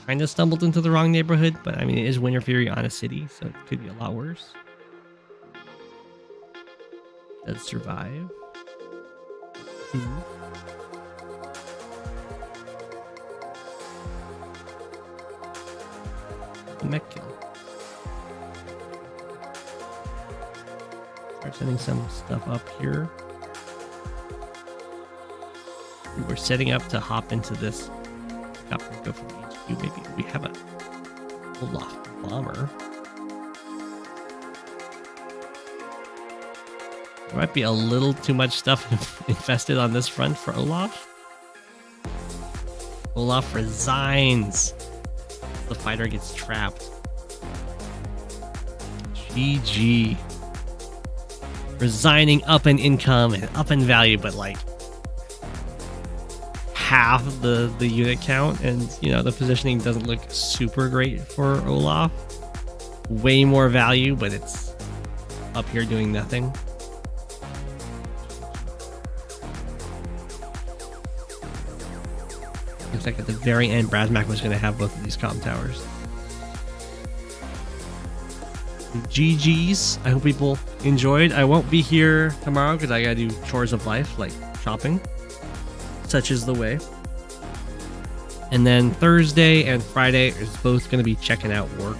S2: kind of stumbled into the wrong neighborhood, but I mean, it is Winter Fury on a city, so it could be a lot worse. Does survive. Mech kill. Start sending some stuff up here. We're setting up to hop into this. Go for the HQ. Maybe we have a Olaf bomber. There might be a little too much stuff infested on this front for Olaf. Olaf resigns. The fighter gets trapped. GG. Resigning up in income and up in value, but like half the unit count, and you know the positioning doesn't look super great for Olaf. Way more value, but it's up here doing nothing. Looks like at the very end, Brasmak was going to have both of these comm towers. GG's. I hope people enjoyed. I won't be here tomorrow because I gotta do chores of life like shopping. Such is the way. And then Thursday and Friday is both gonna be checking out work.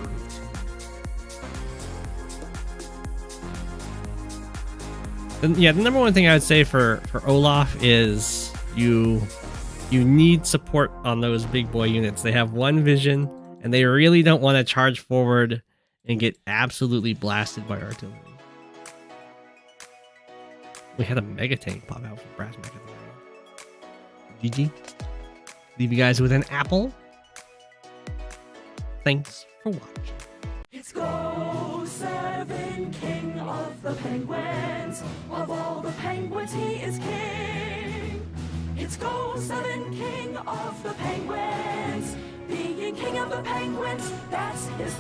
S2: And yeah, the number one thing I would say for Olaf is you need support on those big boy units. They have one vision and they really don't want to charge forward and get absolutely blasted by artillery. We had a mega tank pop out for Brasmak at the moment. GG. Leave you guys with an apple. Thanks for watching.
S1: It's Go7, king of the penguins. Of all the penguins, he is king. It's Go7, king of the penguins. Being king of the penguins, that's his